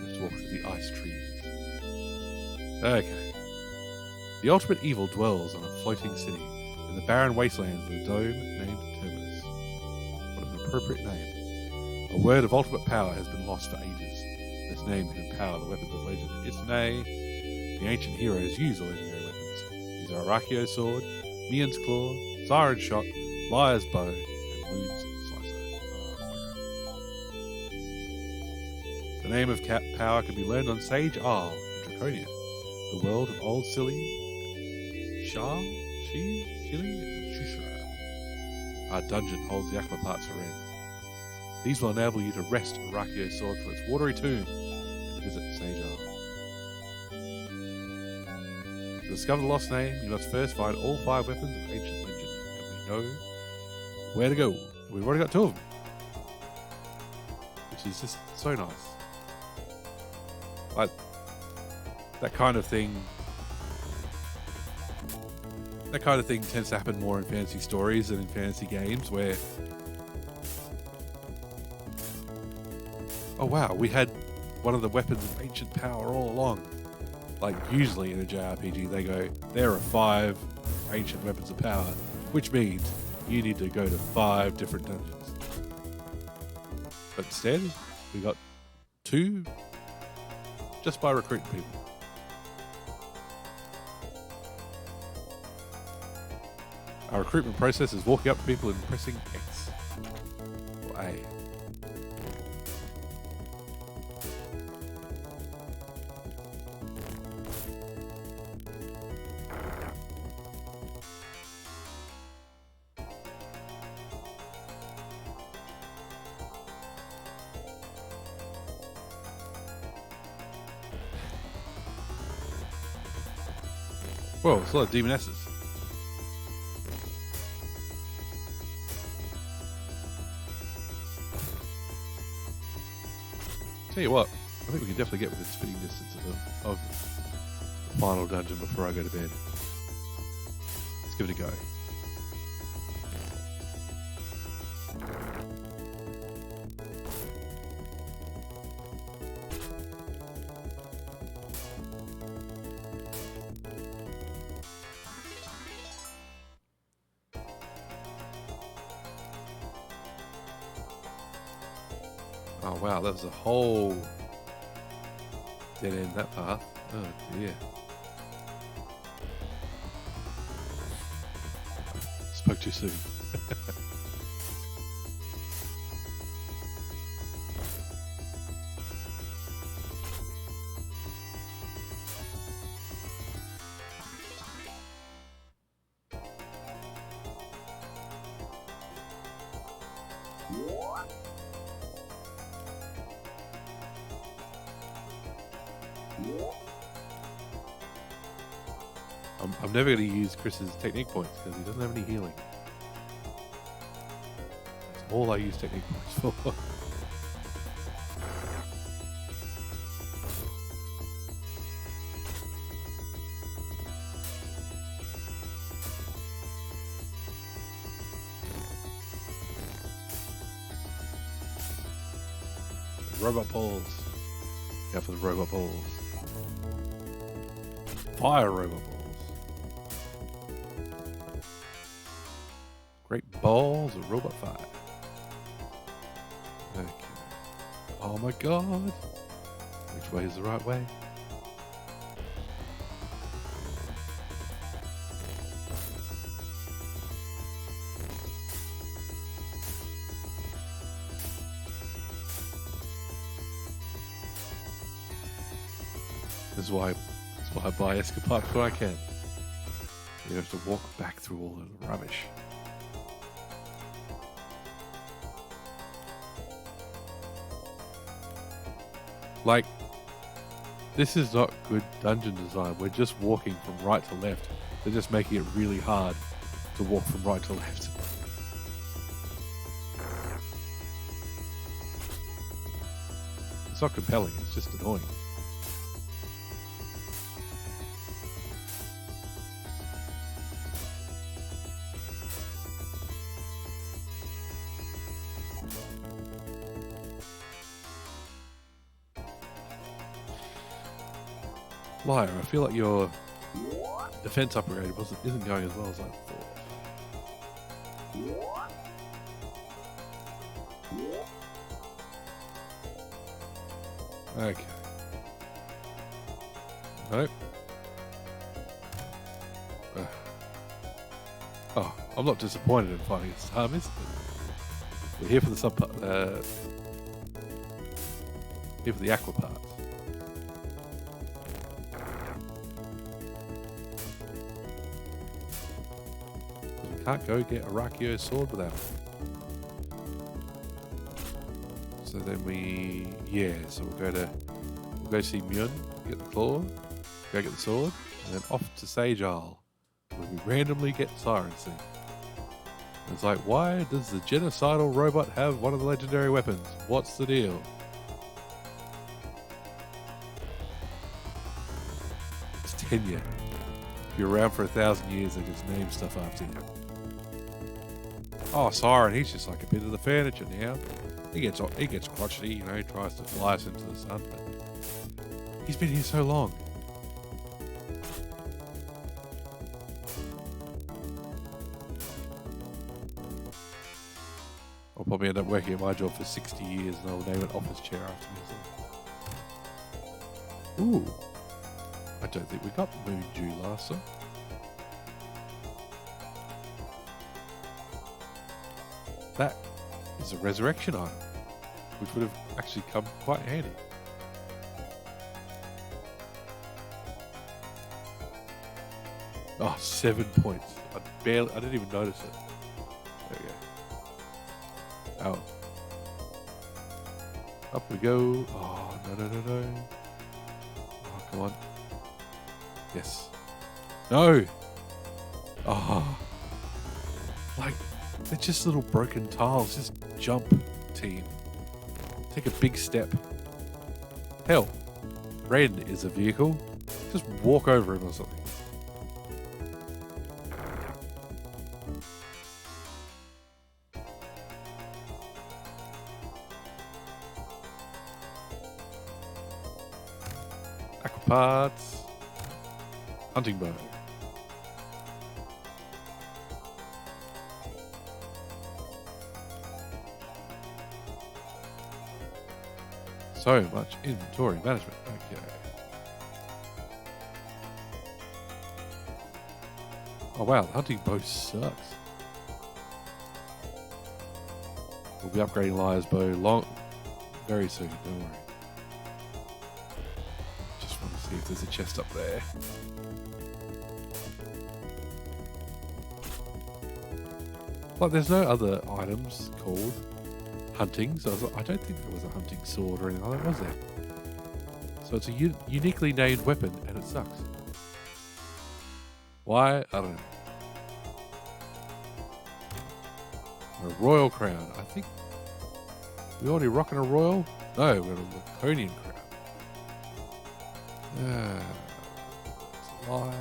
Just walk through the ice trees. Okay. The ultimate evil dwells on a floating city in the barren wastelands of the dome named Terminus. What an appropriate name. A word of ultimate power has been lost for ages. This name can empower the weapons of legend. It's nay, The ancient heroes use the legendary weapons. These are Arakio's sword, Mion's claw, Siren's shot, Liar's bow, and Moon's slicer. Oh, the name of cat power can be learned on Sage Isle in Draconia, the world of old Silly, Shili, and Shushara. Our dungeon holds the Akma parts for Ren. These will enable you to wrest Arakio's sword from its watery tomb and visit Sage Isle. To discover the lost name, you must first find all 5 weapons of ancient legend, and we know where to go. We've already got 2 of them, which is just so nice. Like, that kind of thing tends to happen more in fantasy stories than in fantasy games, where, oh wow, we had one of the weapons of ancient power all along. Like, usually in a JRPG they go, there are 5 ancient weapons of power, which means you need to go to 5 different dungeons. But instead, we got 2 just by recruiting people. Our recruitment process is walking up to people and pressing X or A. Whoa, it's a lot of demonesses. Tell you what, I think we can definitely get within spitting distance of the final dungeon before I go to bed. Let's give it a go. Oh wow, that was a whole dead end, that path. Oh dear. Spoke too soon. I'm never going to use Chris's technique points because he doesn't have any healing. That's all I use technique points for. Robot balls. Go for the robot balls. Fire robot balls. Great balls of robot fire. Okay. Oh my god. Which way is the right way? This is why I buy escapades when I can. You have to walk back through all the rubbish. Like, this is not good dungeon design. We're just walking from right to left. They're just making it really hard to walk from right to left. It's not compelling, it's just annoying. Liar, I feel like your defense upgrade isn't going as well as I thought. Okay. Nope. Oh, I'm not disappointed in finding its armies. We're here for the here for the aqua parts. We can't go get Arakio's sword without it. So then so we'll go see Myun, get the claw, go get the sword, and then off to Sage Isle, where we randomly get Siren Sing. And it's like, why does the genocidal robot have one of the legendary weapons? What's the deal? It's tenure. If you're around for 1,000 years, they just name stuff after you. Oh, Siren, he's just like a bit of the furniture now. He gets crotchety, you know, tries to fly us into the sun, but he's been here so long. I'll probably end up working at my job for 60 years and I'll name an office chair after me. Ooh. I don't think we got Moon Dew last time. That is a resurrection item, which would have actually come quite handy. Oh, 7 points. I didn't even notice it. There we go. Oh. Up we go. Oh, no. Oh, come on. Yes. No! Oh. Like, they're just little broken tiles. Just jump, team. Take a big step. Hell, Ren is a vehicle. Just walk over him or something. Aquaparts. Hunting bow. So much inventory management. Okay. Oh wow, the hunting bow sucks. We'll be upgrading Liar's bow very soon, don't worry. Just want to see if there's a chest up there. Like there's no other items called hunting, so I don't think there was a hunting sword or anything like that, was there? So it's a uniquely named weapon, and it sucks. Why? I don't know. A royal crown. I think we already rocking a royal. No, we're a Laconian crown. That's a lie.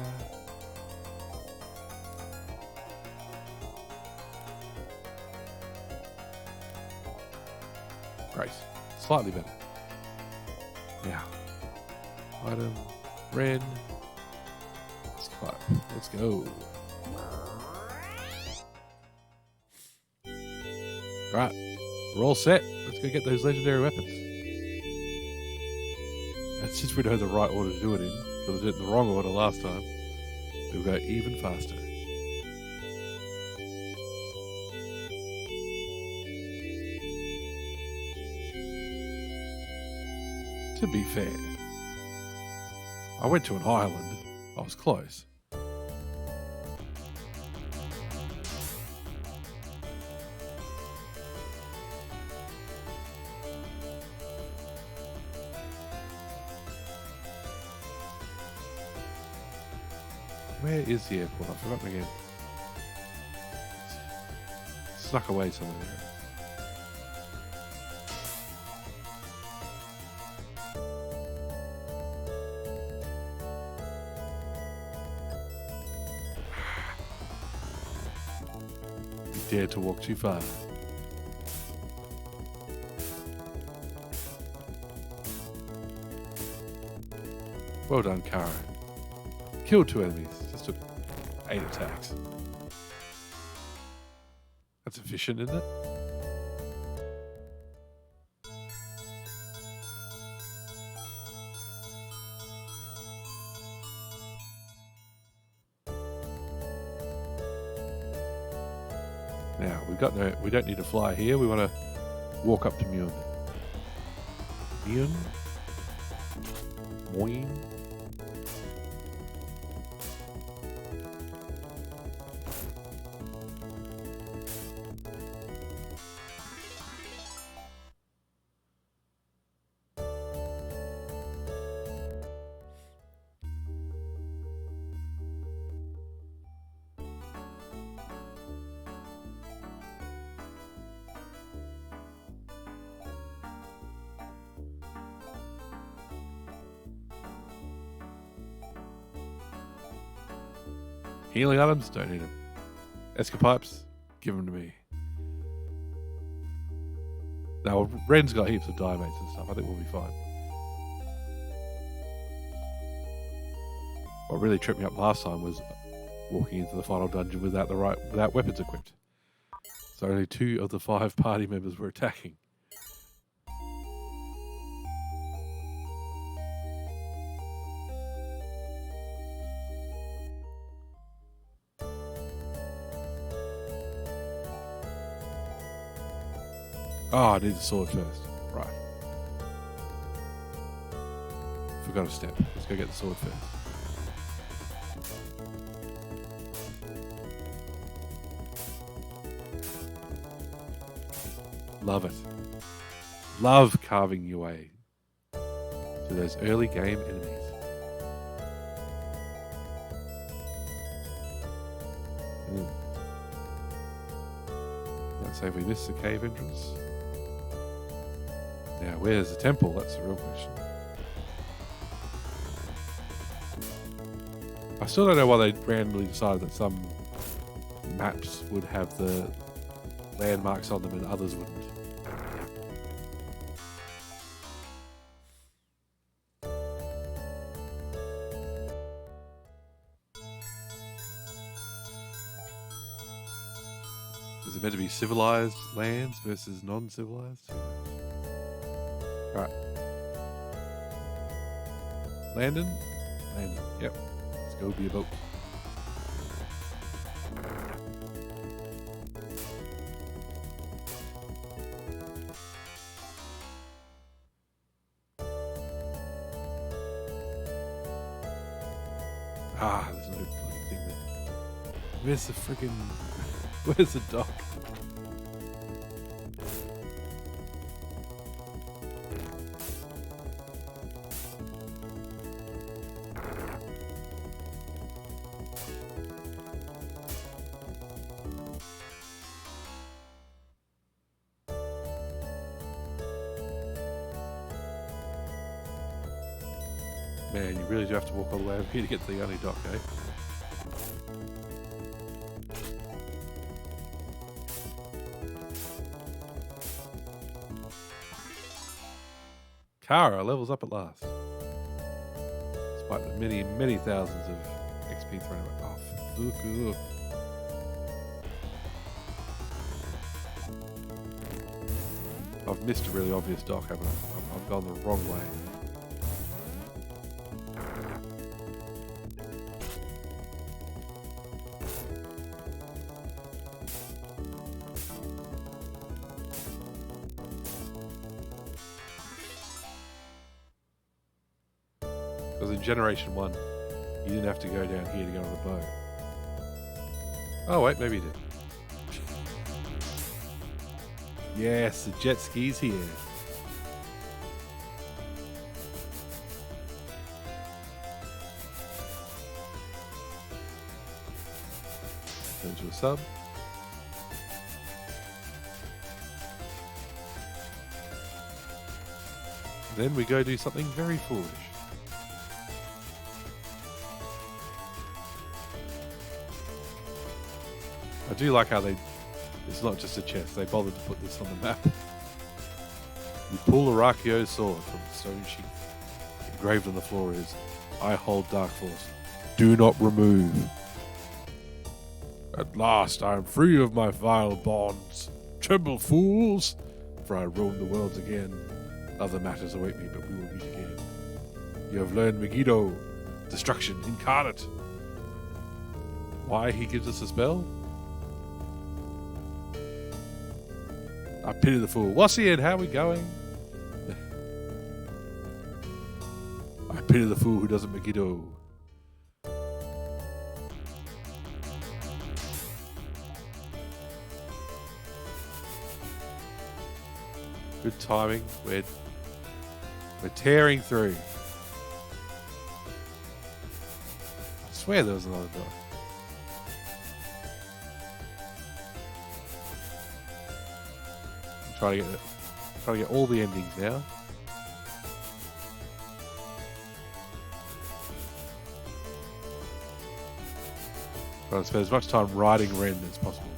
Great. Slightly better. Now, item, Ren. Let's go. Right, we're all set. Let's go get those legendary weapons. And since we know the right order to do it in, because I did it in the wrong order last time, we'll go even faster. To be fair, I went to an island. I was close. Where is the airport? I've forgotten again. Snuck away somewhere there. Dare to walk too far. Well done, Kara. Killed 2 enemies. Just took 8 attacks. That's efficient, isn't it? Now, we don't need to fly here. We want to walk up to Mune. Mune? Moin? Healing items? Don't need them. Escapipes? Give them to me. Now, Ren's got heaps of diamates and stuff. I think we'll be fine. What really tripped me up last time was walking into the final dungeon without weapons equipped. So only 2 of the 5 party members were attacking. Oh, I need the sword first. Right. Forgot a step. Let's go get the sword first. Love it. Love carving your way to those early game enemies. Let's say we missed the cave entrance. Now, where's the temple? That's the real question. I still don't know why they randomly decided that some maps would have the landmarks on them and others wouldn't. Is it meant to be civilized lands versus non-civilized? Right. Landon? Landon, yep. Let's go be a boat. Ah, there's no bloody thing there. Where's the friggin... Where's the dock? Man, you really do have to walk all the way over here to get to the only dock, eh? Kara levels up at last. Despite the many, many thousands of XP thrown away. Oh, fuck off. I've missed a really obvious dock, haven't I? I've gone the wrong way. Because in Generation 1, you didn't have to go down here to go on the boat. Oh wait, maybe you did. Yes, the jet ski's here. Turn to a sub. Then we go do something very foolish. I do like how it's not just a chest, they bothered to put this on the map. You pull Arakio's sword from the stone sheath. Engraved on the floor is, I hold Dark Force. Do not remove. At last I am free of my vile bonds. Tremble, fools, for I roam the worlds again. Other matters await me, but we will meet again. You have learned Megiddo, destruction incarnate. Why he gives us a spell? I pity the fool. Wassian, how are we going? I pity the fool who doesn't make it oh. Good timing. We're tearing through. I swear there was another door. I'm trying to get all the endings now. Trying to spend as much time riding Ren as possible.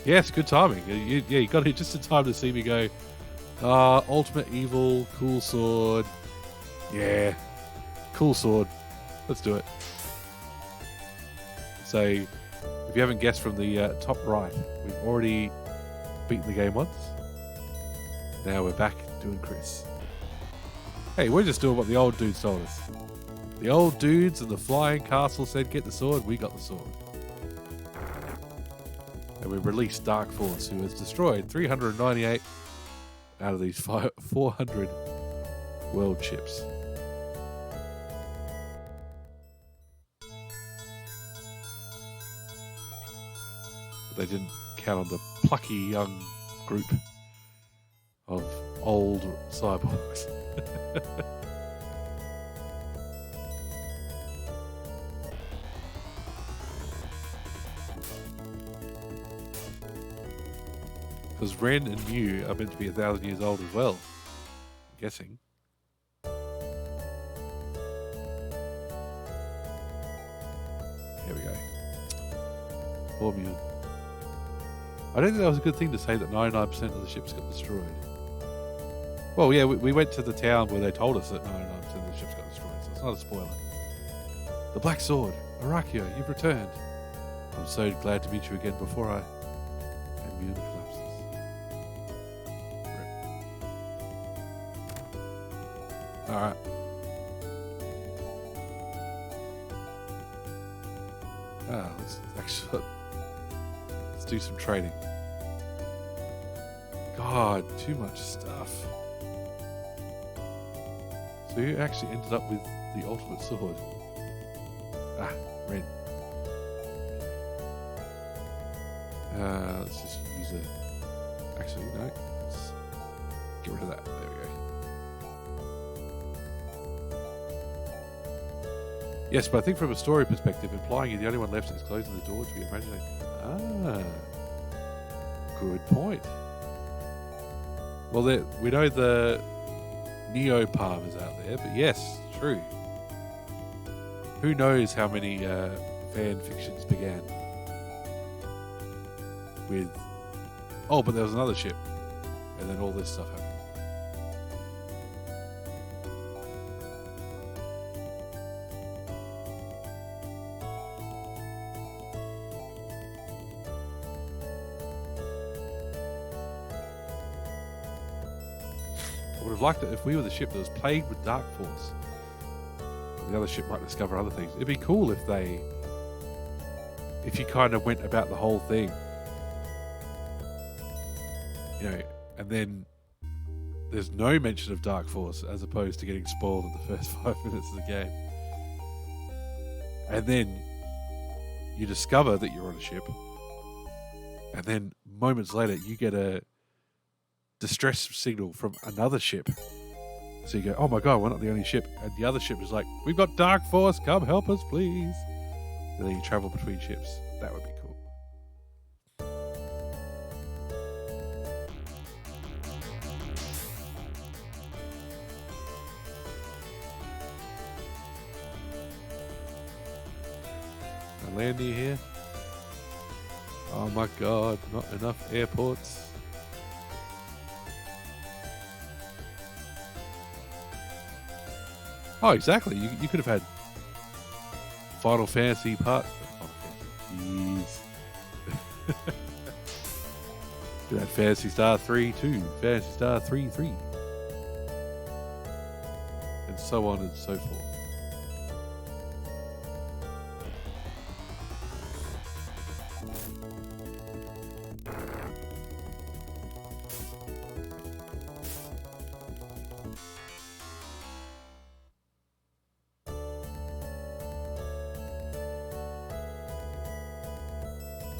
Yes, good timing. You got it just in time to see me go, ultimate evil, cool sword. Yeah, cool sword. Let's do it. So, if you haven't guessed from the top right, we've already beaten the game once. Now we're back doing Chris. Hey, we're just doing what the old dudes told us. The old dudes in the flying castle said get the sword, we got the sword. And we released Dark Force, who has destroyed 398 out of these 400 world ships. But they didn't count on the plucky young group of old cyborgs. Because Ren and Mew are meant to be 1,000 years old as well. I'm guessing. Here we go. Poor Mew. I don't think that was a good thing to say that 99% of the ships got destroyed. Well, yeah, we went to the town where they told us that 99% of the ships got destroyed, so it's not a spoiler. The Black Sword, Arakio, you've returned. I'm so glad to meet you again before I... And Mew collapses. Alright. Let's do some trading. God, too much stuff. So you actually ended up with the ultimate sword. Ah, Ren. Let's just use it. Actually, no. Let's get rid of that. There we go. Yes, but I think from a story perspective, implying you're the only one left is closing the door to your imagination. Ah, good point. Well, we know the Neopalm is out there, but yes, true. Who knows how many fan fictions began with, oh, but there was another ship, and then all this stuff happened. I would have liked it if we were the ship that was plagued with Dark Force. The other ship might discover other things. It'd be cool if you kind of went about the whole thing, you know, and then there's no mention of Dark Force as opposed to getting spoiled in the first 5 minutes of the game. And then you discover that you're on a ship, and then moments later you get a distress signal from another ship. So you go, oh my god, we're not the only ship. And the other ship is like, we've got Dark Force, come help us, please. And then you travel between ships. That would be cool. I land near here. Oh my god, not enough airports. Oh, exactly. You could have had Final Fantasy part. Jeez. You had Phantasy Star 3 2, Phantasy Star 3 3. And and so on and so forth.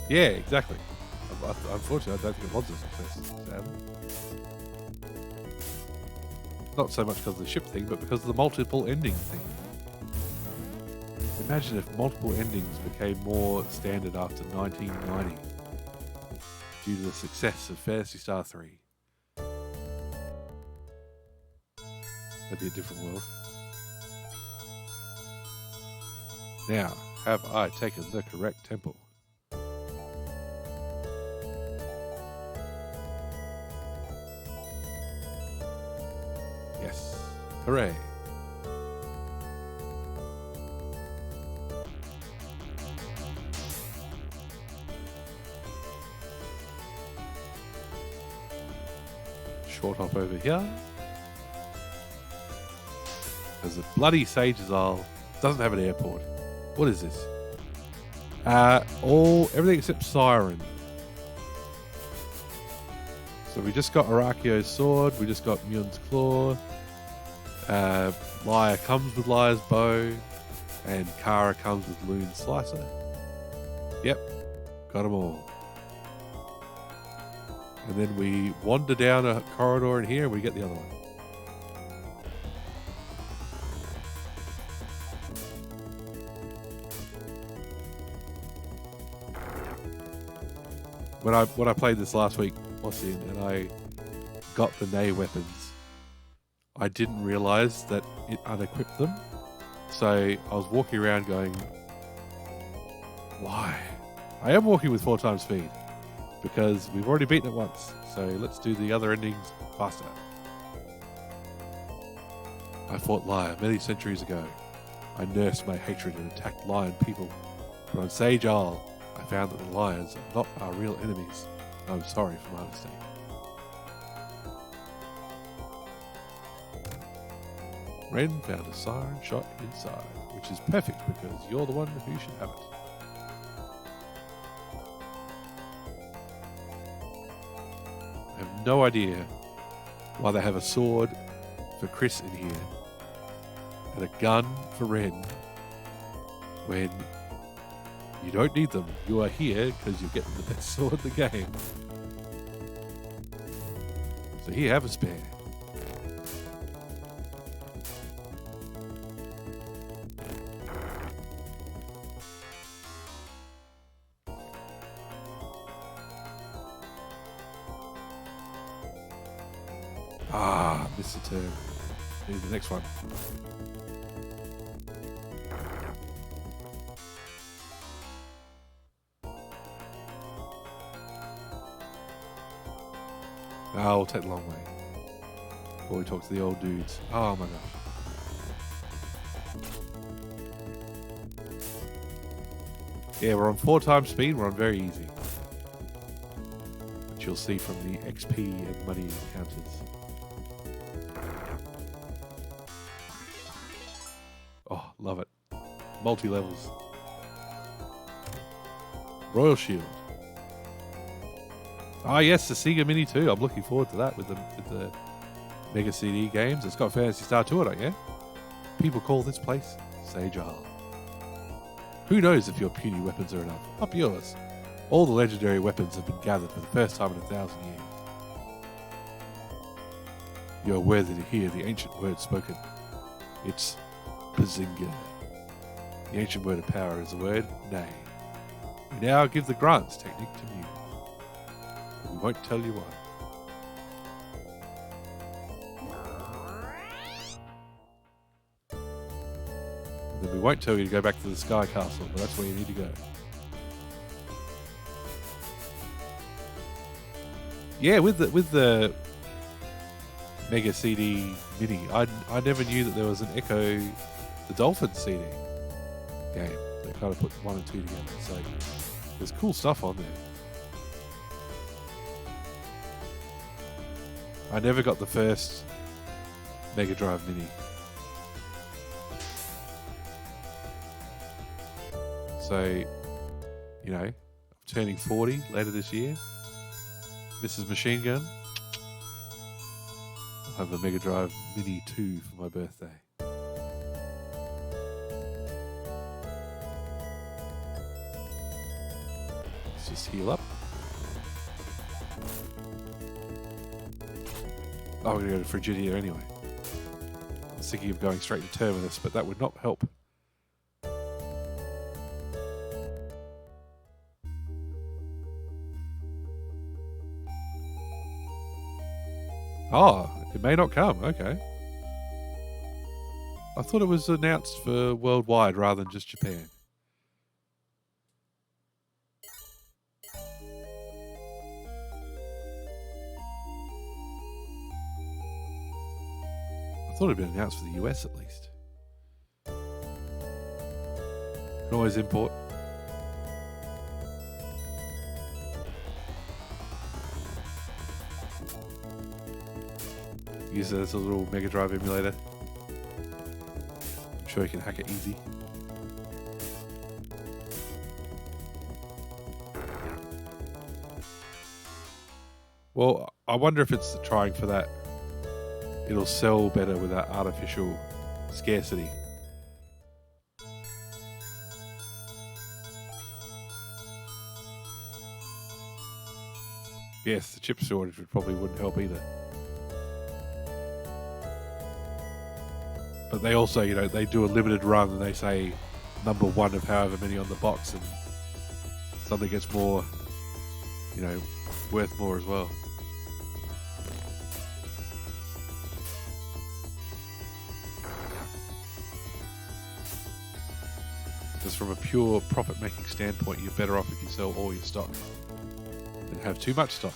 Yeah, exactly. Unfortunately, I don't think it was a success, sadly. Not so much because of the ship thing, but because of the multiple ending thing. Imagine if multiple endings became more standard after 1990 due to the success of Phantasy Star 3. That'd be a different world. Now, have I taken the correct temple? Yes. Hooray. Short hop over here. There's a bloody Sage's Isle. Doesn't have an airport. What is this? Everything except Siren. So we just got Arakio's sword. We just got Myun's claw. Lyre comes with Lyre's bow, and Kara comes with Loon's slicer. Yep, got them all. And then we wander down a corridor in here, and we get the other one. When I played this last week, and I got the Nay weapons, I didn't realize that it unequipped them. So I was walking around going, why? I am walking with 4 times speed because we've already beaten it once. So let's do the other endings faster. I fought Lyre many centuries ago. I nursed my hatred and attacked lion people. But on Sage Isle, I found that the lions are not our real enemies. I'm sorry for my mistake. Ren found a siren shot inside, which is perfect because you're the one who should have it. I have no idea why they have a sword for Chris in here and a gun for Ren when you don't need them. You are here because you're getting the best sword in the game. So here, have a spare. Missed a turn. Here's the next one. I'll take the long way. Before we talk to the old dudes. Oh my gosh. Yeah, we're on 4 times speed. We're on very easy. Which you'll see from the XP and money counters. Oh, love it. Multi-levels. Royal Shield. Ah, yes, the Sega Mini 2. I'm looking forward to that with the Mega CD games. It's got Phantasy Star 2 on it, yeah? People call this place Sage Isle. Who knows if your puny weapons are enough? Up yours. All the legendary weapons have been gathered for the first time in 1,000 years. You are worthy to hear the ancient word spoken. It's Bazinga. The ancient word of power is the word Nay. We now give the grants technique to Mew. But we won't tell you why. And then we won't tell you to go back to the Sky Castle, but that's where you need to go. Yeah, with the Mega CD Mini, I never knew that there was an Echo the Dolphin CD game. They kind of put 1 and 2 together, so there's cool stuff on there. I never got the first Mega Drive Mini, So, you know, I'm turning 40 later this year. Mrs. Machine Gun. I'll have a Mega Drive Mini 2 for my birthday. Let's just heal up. Oh, we're going to go to Frigidia anyway. I was thinking of going straight to Terminus, but that would not help. Oh, it may not come. Okay. I thought it was announced for worldwide rather than just Japan. I thought it had been announced for the US at least. Can always import. Use it as a little Mega Drive emulator. I'm sure you can hack it easy. Well, I wonder if it's trying for that. It'll sell better with that artificial scarcity. Yes, the chip shortage probably wouldn't help either. But they also, you know, they do a limited run and they say number one of however many on the box, and something gets more, you know, worth more as well. Just from a pure profit-making standpoint, you're better off if you sell all your stock than have too much stock.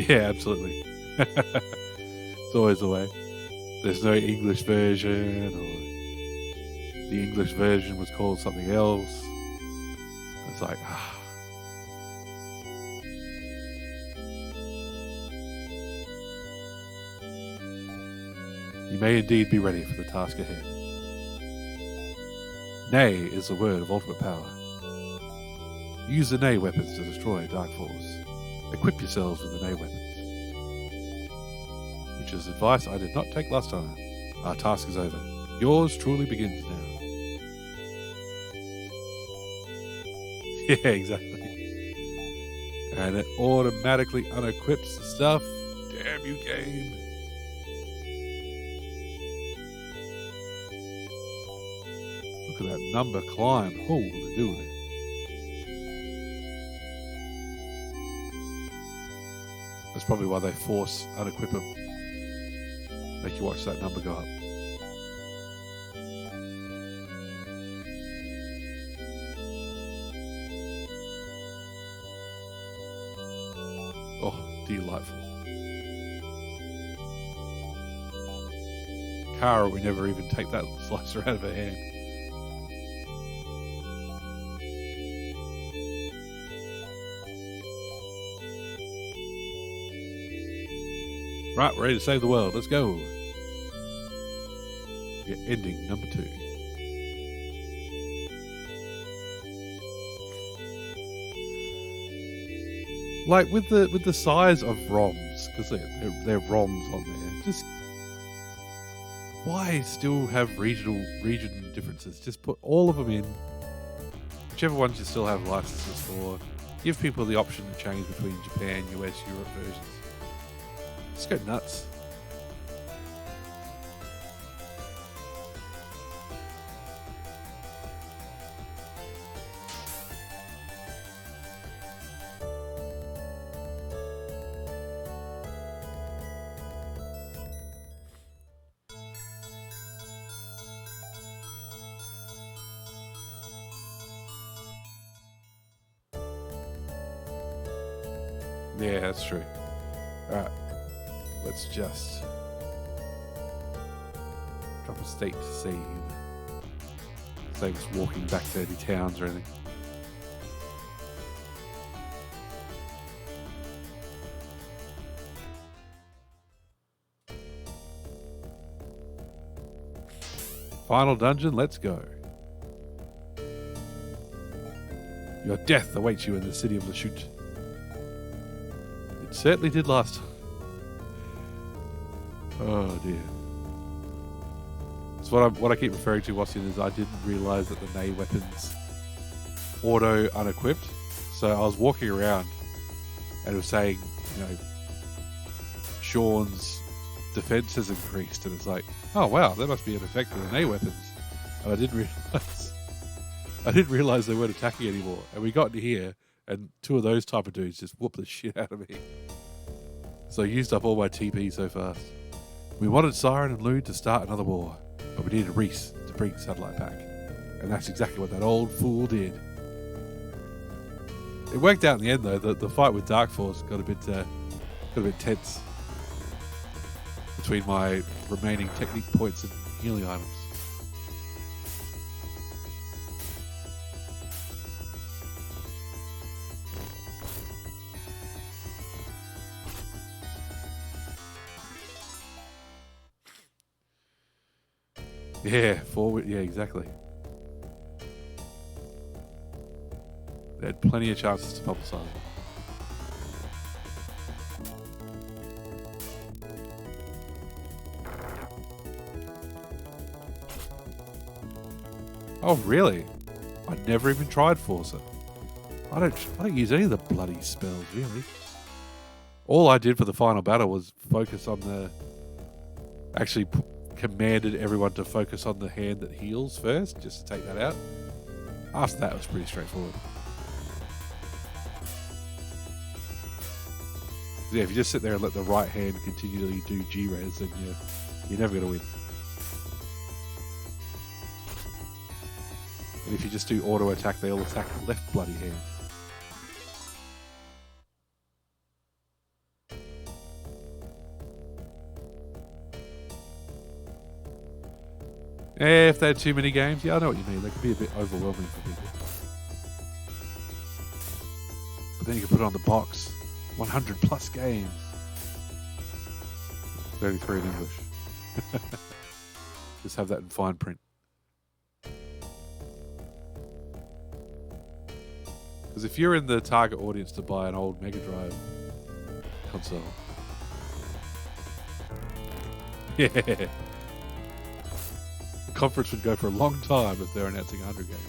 Yeah, absolutely. It's always the way. There's no English version, or the English version was called something else. It's like, You may indeed be ready for the task ahead. Nay is the word of ultimate power. Use the Nay weapons to destroy Dark Force. Equip yourselves with the Nay weapons. Which is advice I did not take last time. Our task is over. Yours truly begins now. Yeah, exactly. And it automatically unequips the stuff. Damn you, game. Look at that number climb. Holy dooly. That's probably why they force unequip them. Make you watch that number go up. Oh, delightful. Kara would never even take that slicer out of her hand. Right, we're ready to save the world. Let's go. Yeah, ending number 2. Like with the size of ROMs, because they're ROMs on there. Just why still have region differences? Just put all of them in. Whichever ones you still have licenses for. Give people the option to change between Japan, US, Europe versions. Just go nuts. Yeah, that's true. Alright. Let's just drop a state to save. Save us walking back to any towns or anything. Final dungeon, let's go. Your death awaits you in the city of Lashut. It certainly did last time. Oh dear. So what I keep referring to, Wassian, is I didn't realise that the Nay weapons auto unequipped. So I was walking around and it was saying, you know, Sean's defense has increased, and it's like, oh wow, that must be an effect of the Nay weapons. And I didn't realize they weren't attacking anymore. And we got into here, and two of those type of dudes just whooped the shit out of me. So I used up all my TP so fast. We wanted Siren and Lou to start another war, but we needed Reese to bring the satellite back. And that's exactly what that old fool did. It worked out in the end, though. The fight with Dark Force got a bit tense between my remaining technique points and healing items. Yeah, forward. Yeah, exactly. They had plenty of chances to publicize it. Oh, really? I never even tried Forza. I don't use any of the bloody spells, really. All I did for the final battle was focus on the... Actually commanded everyone to focus on the hand that heals first, just to take that out. After that, it was pretty straightforward. Yeah, if you just sit there and let the right hand continually do G-res, then you're never going to win. And if you just do auto attack, they all attack the left bloody hand. If they had too many games, yeah, I know what you mean. They can be a bit overwhelming for people. But then you can put it on the box. 100 plus games. 33 in English. Just have that in fine print. Because if you're in the target audience to buy an old Mega Drive console, yeah, the conference would go for a long time if they're announcing 100 games.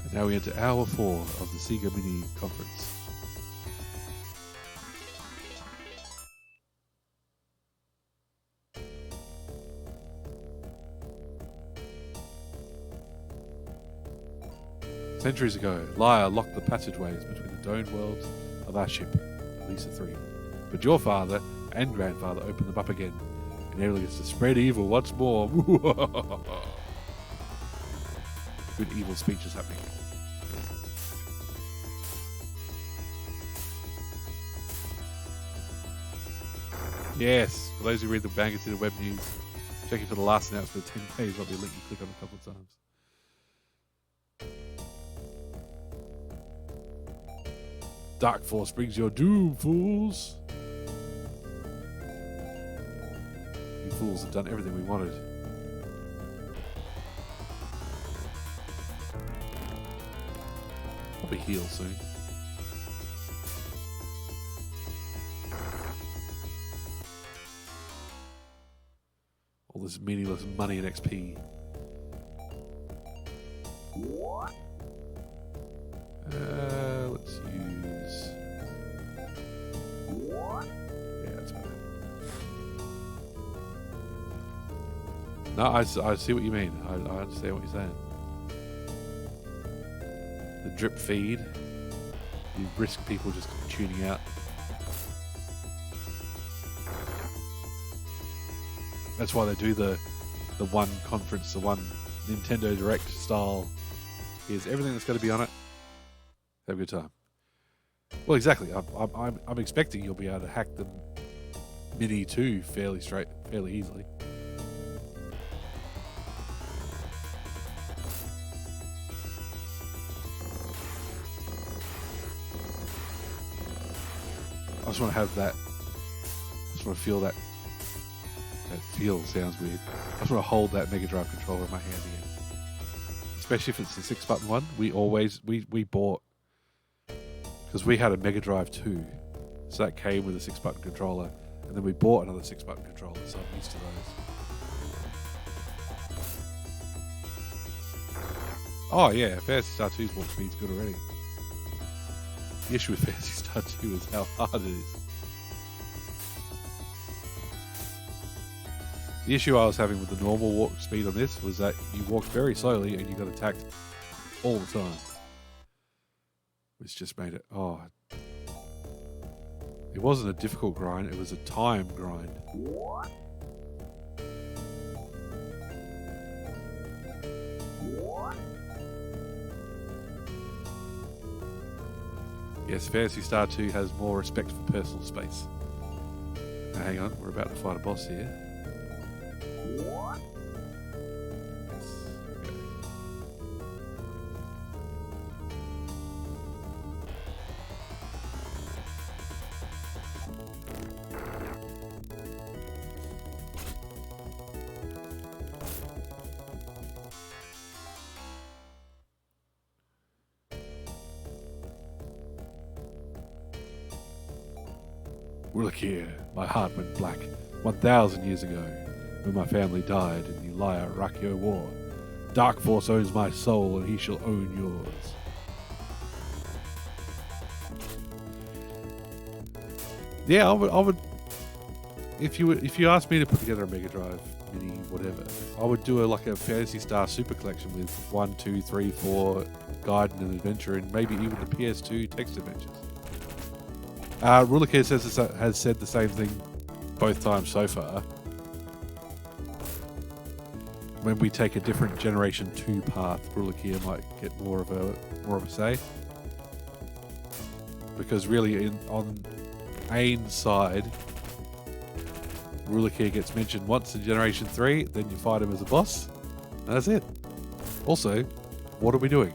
And now we enter hour 4 of the Sega Mini conference. Centuries ago, Lyre locked the passageways between the domed worlds of our ship, Lisa 3. But your father and grandfather opened them up again, enabling us to spread evil once more. Good evil speeches happening. Yes, for those who read the Bangor City web news, checking for the last announcement of 10K, might be a link you click on a couple of times. Dark Force brings your doom, fools. You fools have done everything we wanted. Probably heal soon. All this meaningless money and XP. Let's use... Yeah, that's better. No, I see what you mean. I understand what you're saying. The drip feed. You risk people just tuning out. That's why they do the one conference, the one Nintendo Direct style. Here's everything that's got to be on it. Have a good time. Well, exactly. I'm expecting you'll be able to hack the Mini 2 fairly easily. I just want to have that. I just want to feel that. That feel sounds weird. I just want to hold that Mega Drive controller in my hand again. Especially if it's the 6-button one. We bought, because we had a Mega Drive 2, so that came with a 6-button controller, and then we bought another 6-button controller, so I'm used to those. Oh yeah, Phantasy Star 2's warp speed's good already. The issue with Phantasy Star 2 is how hard it is. The issue I was having with the normal walk speed on this was that you walked very slowly and you got attacked all the time. Which just made it, it wasn't a difficult grind, it was a time grind. Yes, Phantasy Star 2 has more respect for personal space. Now hang on, we're about to fight a boss here. Yes. Okay. Look here, my heart went black 1,000 years ago when my family died in the Laya Rakyo War. Dark Force owns my soul and he shall own yours. Yeah, I would. If you asked me to put together a Mega Drive Mini, whatever, I would do a Phantasy Star Super Collection with 1, 2, 3, 4 Guide and Adventure, and maybe even the PS2 text adventures. Ruler Care has said the same thing both times so far. When we take a different Generation 2 path, Ruler Care might get more of a say. Because really, on Ain's side, Ruler Care gets mentioned once in Generation 3, then you fight him as a boss, and that's it. Also, what are we doing?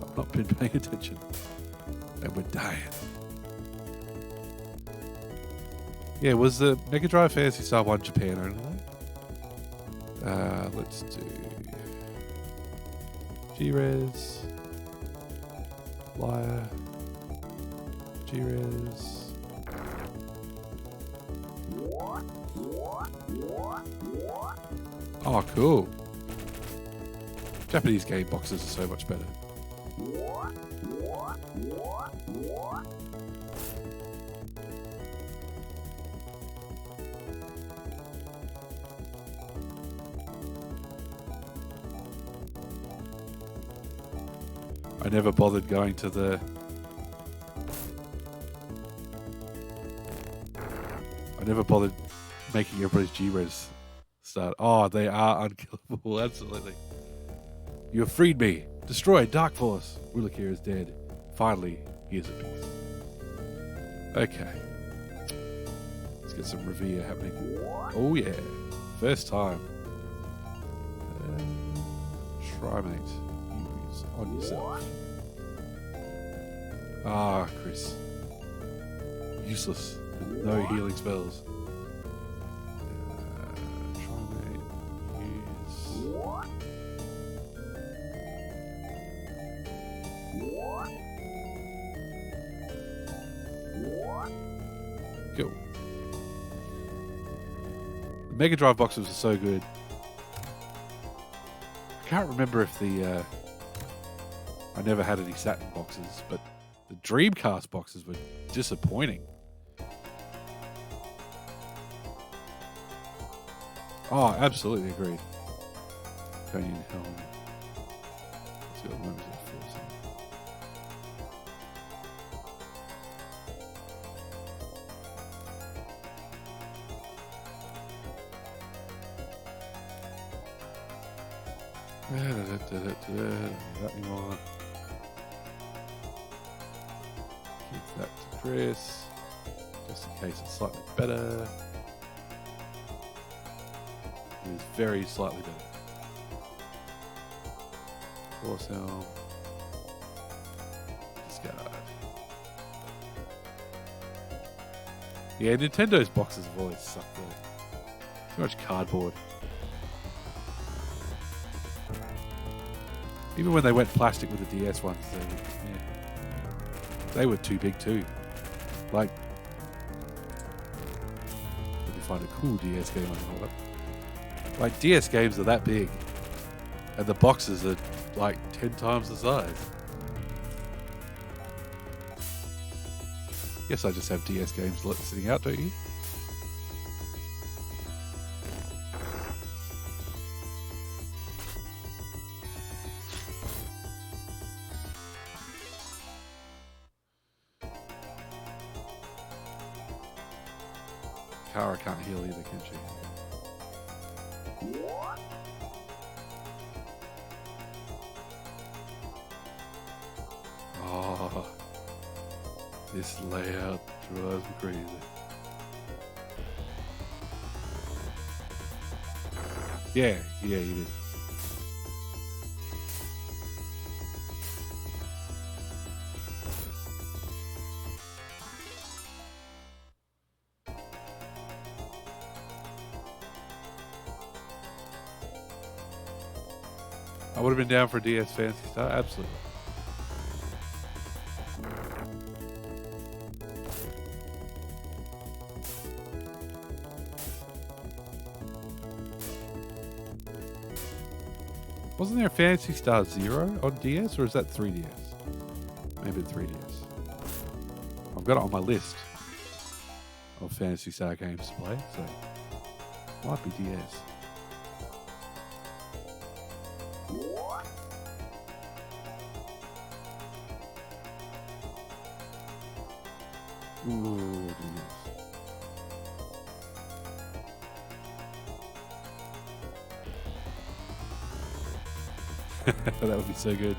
I've not been paying attention. And we're dying. Yeah, was the Mega Drive Phantasy Star 1 Japan only? Let's do G-Res, Liar, G-Res. Oh, cool. Japanese game boxes are so much better. I never bothered going to the... I never bothered making everybody's G-Res start. Oh, they are unkillable, absolutely. You have freed me. Destroyed Dark Force. Rulikir is dead. Finally, he is at peace. Okay. Let's get some Revere happening. Oh yeah. First time. Trimate. Use on yourself. Ah, Chris. Useless. With no healing spells. Trimate. Use. Cool. The Mega Drive boxes are so good. I can't remember if the... I never had any Saturn boxes, but the Dreamcast boxes were disappointing. Oh, absolutely agreed. Canyon Helm. Let's see what the numbers are for. Not anymore. Chris. Just in case it's slightly better. It is very slightly better. Force helm. Discard. Yeah, Nintendo's boxes have always sucked though. Too much cardboard. Even when they went plastic with the DS ones, they were too big too. Like, let me find a cool DS game I can hold up. Like, DS games are that big, and the boxes are like 10 times the size. Guess I just have DS games sitting out, don't you? Kara can't heal either, can she? Oh, this layout drives me crazy. Yeah, you did. I would have been down for DS Fantasy Star, absolutely. Wasn't there a Phantasy Star Zero on DS, or is that 3DS? Maybe 3DS. I've got it on my list of Phantasy Star games to play, so might be DS. Ooh, that would be so good.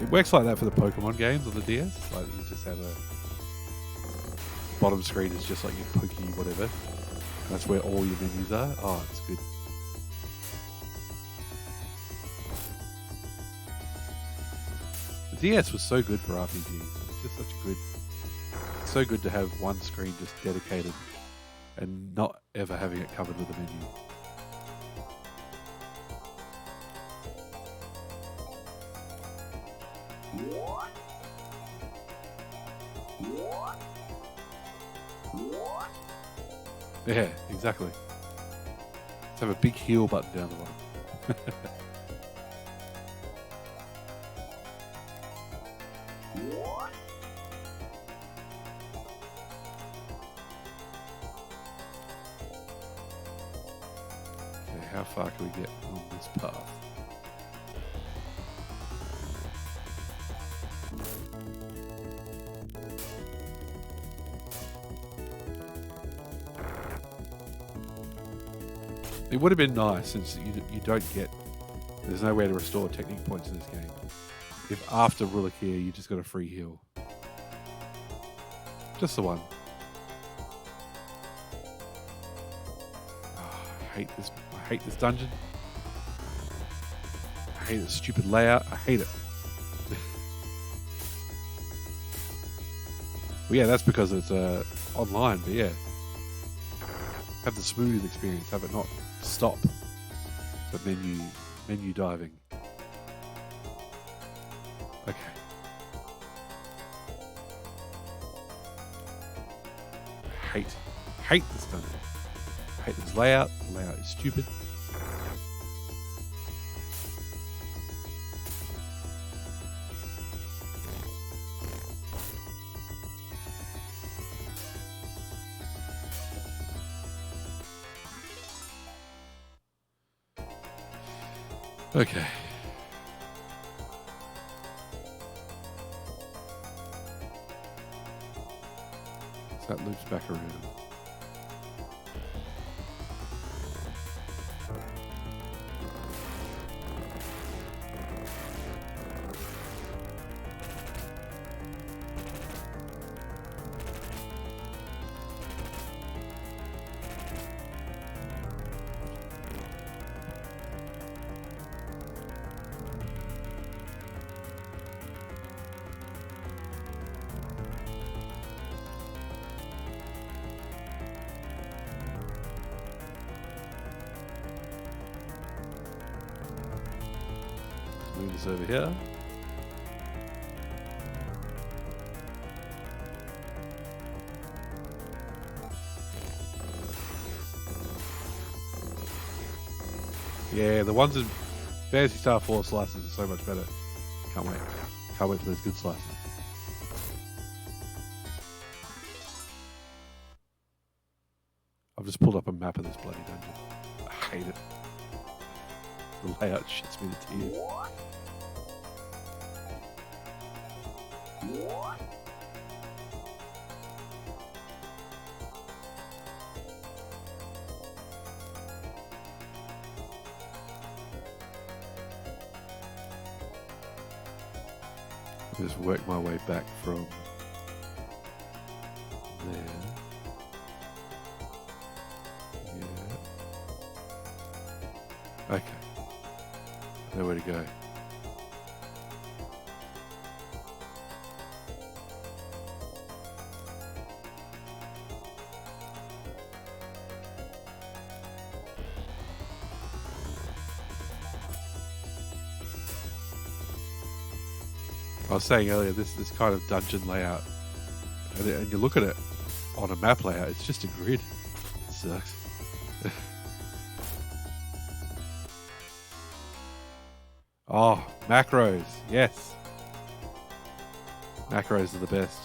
It works like that for the Pokemon games on the DS. Like, you just have a bottom screen is just like your Poke whatever. And that's where all your menus are. Oh, it's good. The DS was so good for RPGs. It's just such a good, so good to have one screen just dedicated and not ever having it covered with a menu. Yeah, exactly. Let's have a big heal button down the bottom. Okay, how far can we get on this path? It would have been nice, since you don't get, there's no way to restore technique points in this game, if after Rulikia you just got a free heal. Just the one. Oh, I hate this dungeon. I hate this stupid layout. I hate it. Well, yeah, that's because it's online, but yeah. Have the smooth experience, have it not stop the menu diving. Okay. I hate this dungeon. I hate this layout. The layout is stupid. Okay. So that loops back around. this over here. Yeah, the ones in Phantasy Star 4 slices are so much better. Can't wait. Can't wait for those good slices. I've just pulled up a map of this bloody dungeon. I hate it. The layout shits me to tears. Just work my way back from there. Yeah. Okay. Nowhere to go. I was saying earlier, this kind of dungeon layout, and you look at it on a map layout, it's just a grid. It sucks. Oh, macros, yes. Macros are the best.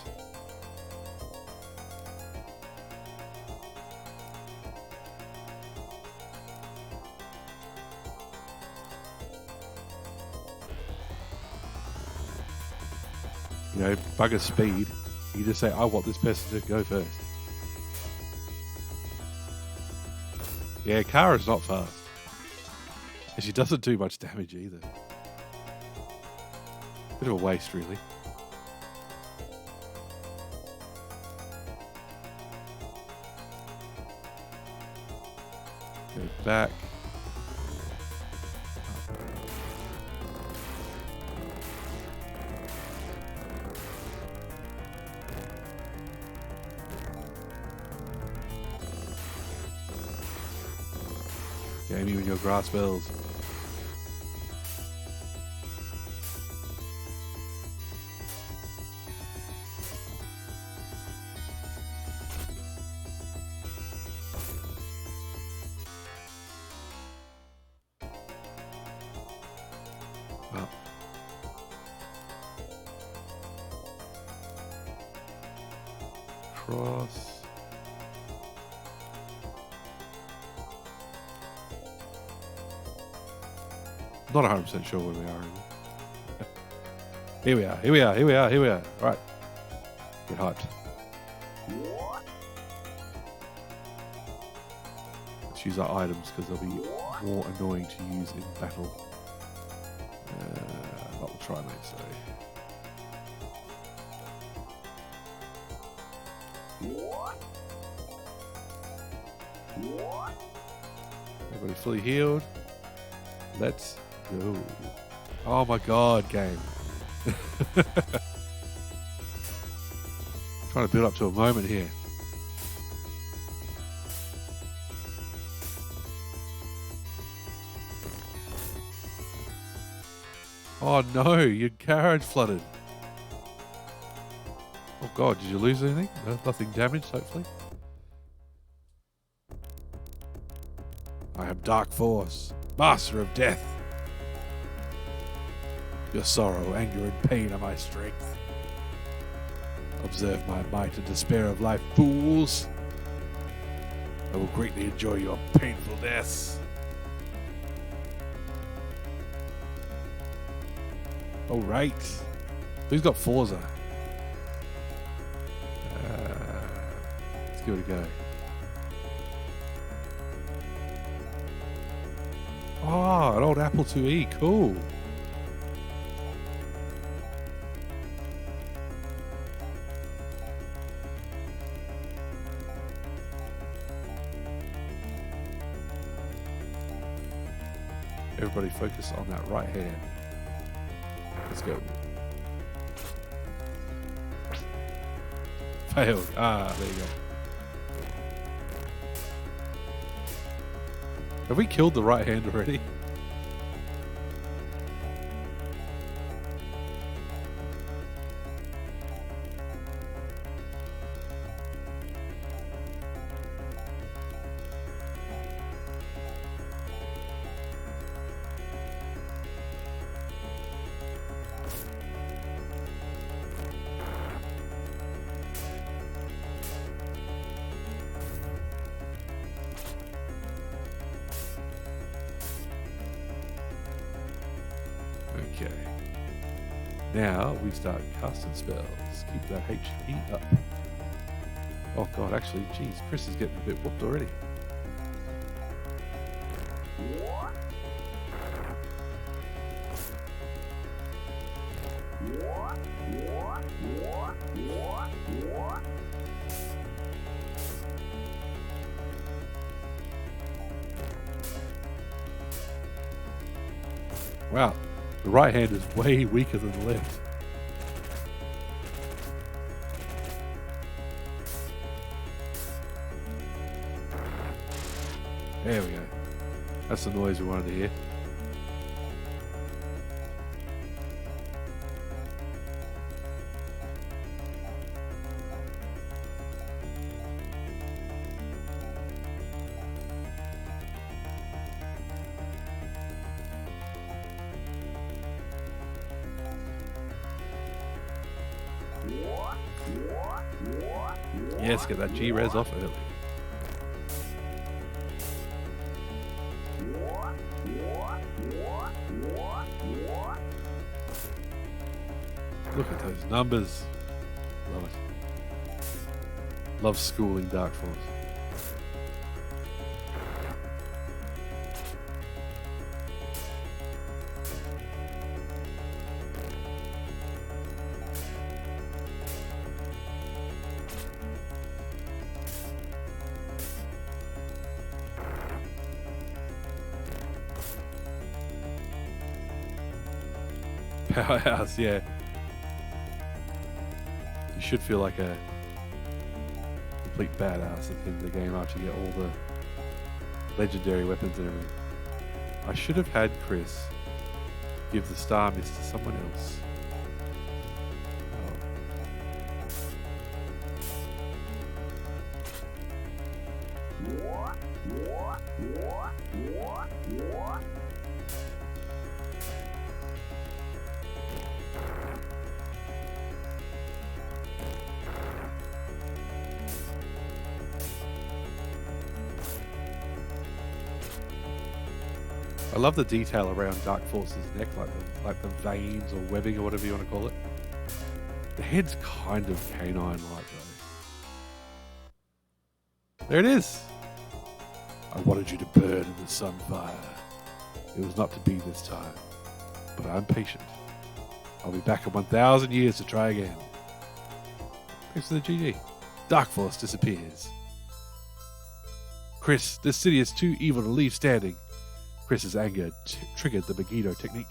You know, bugger speed. You just say, I want this person to go first. Yeah, Kara's not fast. And she doesn't do much damage either. Bit of a waste, really. Go back. Game you and your grass spells. Up. Cross. Not 100% sure where we are. Here we are, here we are, here we are, here we are. All right. Get hyped. Let's use our items because they'll be more annoying to use in battle. But we'll try, mate, so. Everybody fully healed. Let's go. Oh my god, game. Trying to build up to a moment here. Oh no, your carriage flooded. Oh god, did you lose anything? No, nothing damaged, hopefully. I am Dark Force, Master of Death. Your sorrow, anger, and pain are my strength. Observe my might and despair of life, fools. I will greatly enjoy your painful deaths. All right. Who's got Forza? Let's give it a go. Oh, an old Apple IIe. Cool. Everybody focus on that right hand. Let's go. Failed. Ah, there you go. Have we killed the right hand already? Okay. Now we start casting spells. Keep that HP up. Oh god, actually, geez, Chris is getting a bit whooped already. Wow, the right hand is way weaker than the left. There we go. That's the noise we wanted to hear. Yes, get that G-Res off early. Look at those numbers. Love it. Love schooling Dark Force. Powerhouse, yeah. You should feel like a complete badass at the end of the game after you get all the legendary weapons and everything. I should have had Chris give the Star Mist to someone else. I love the detail around Dark Force's neck, like the veins or webbing or whatever you want to call it. The head's kind of canine-like though. There it is. I wanted you to burn in the sunfire. It was not to be this time, but I'm patient. I'll be back in 1,000 years to try again. Thanks for the GG. Dark Force disappears. Chris, this city is too evil to leave standing. Chris's anger triggered the Megiddo technique.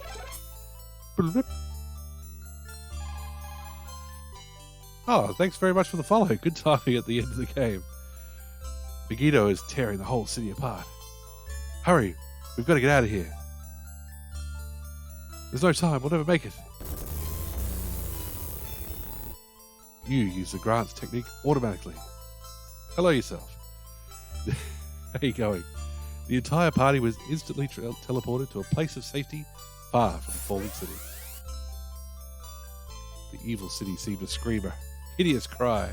Oh, thanks very much for the follow. Good timing at the end of the game. Megiddo is tearing the whole city apart. Hurry, we've got to get out of here. There's no time, we'll never make it. You use the Grant's technique automatically. Hello yourself. How are you going? The entire party was instantly teleported to a place of safety far from the falling city. The evil city seemed to scream a hideous cry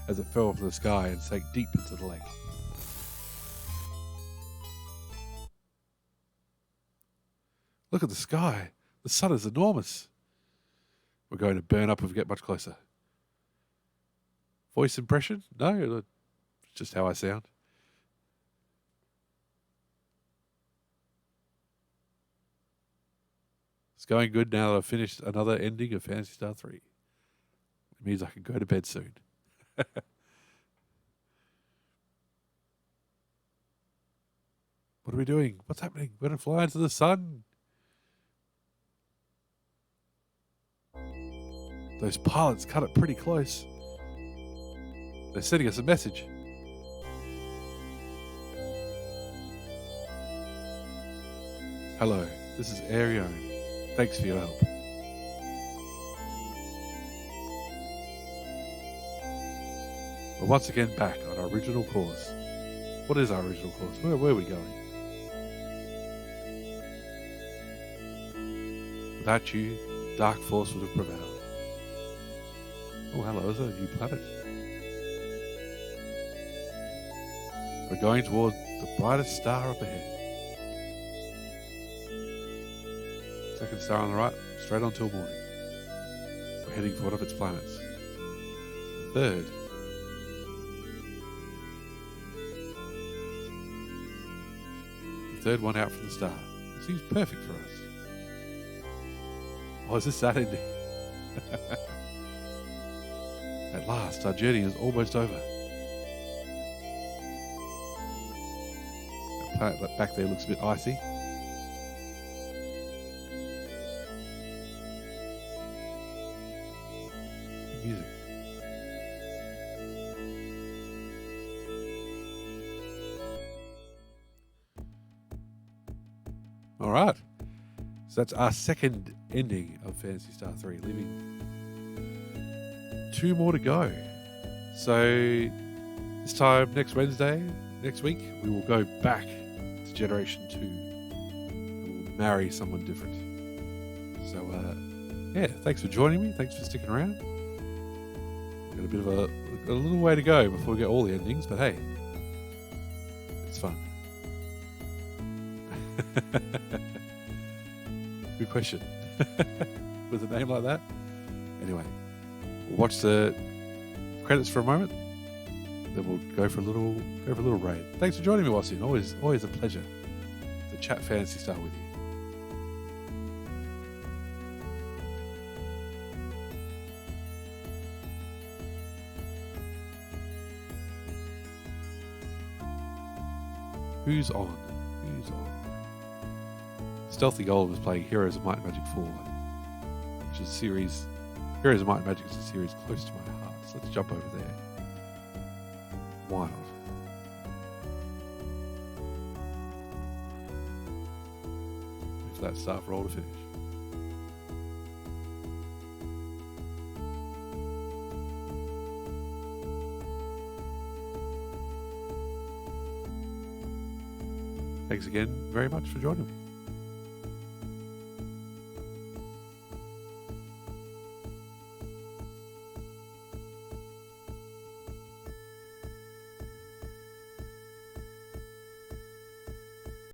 as it fell from the sky and sank deep into the lake. Look at the sky. The sun is enormous. We're going to burn up if we get much closer. Voice impression? No, it's just how I sound. It's going good now that I've finished another ending of Phantasy Star 3. It means I can go to bed soon. What are we doing? What's happening? We're going to fly into the sun. Those pilots cut it pretty close. They're sending us a message. Hello, this is Arione. Thanks for your help. We're once again back on our original course. What is our original course? Where are we going? Without you, Dark Force would have prevailed. Oh, hello, is that a new planet? We're going toward the brightest star up ahead. Second star on the right. straight on till morning. We're heading for one of its planets. The third one out from the star. It seems perfect for us. Oh, is this that ending? At last, our journey is almost over. The planet back there looks a bit icy. Good music. All right. So that's our second ending of Phantasy Star 3, leaving 2 more to go. So this time next Wednesday, next week, we will go back to Generation 2 and we'll marry someone different. So yeah, thanks for joining me. Thanks for sticking around. We've got a bit of a little way to go before we get all the endings, but hey, it's fun. Good question. With a name like that. Anyway, we'll watch the credits for a moment. Then we'll go for a little raid. Thanks for joining me, Wasim. Always a pleasure to chat Phantasy Star with you. Who's on? Stealthy Gold was playing Heroes of Might and Magic 4, which is a series. Heroes of Might and Magic is a series close to my heart. So let's jump over there. Why not? Wait for that staff roll to finish. Thanks again very much for joining me.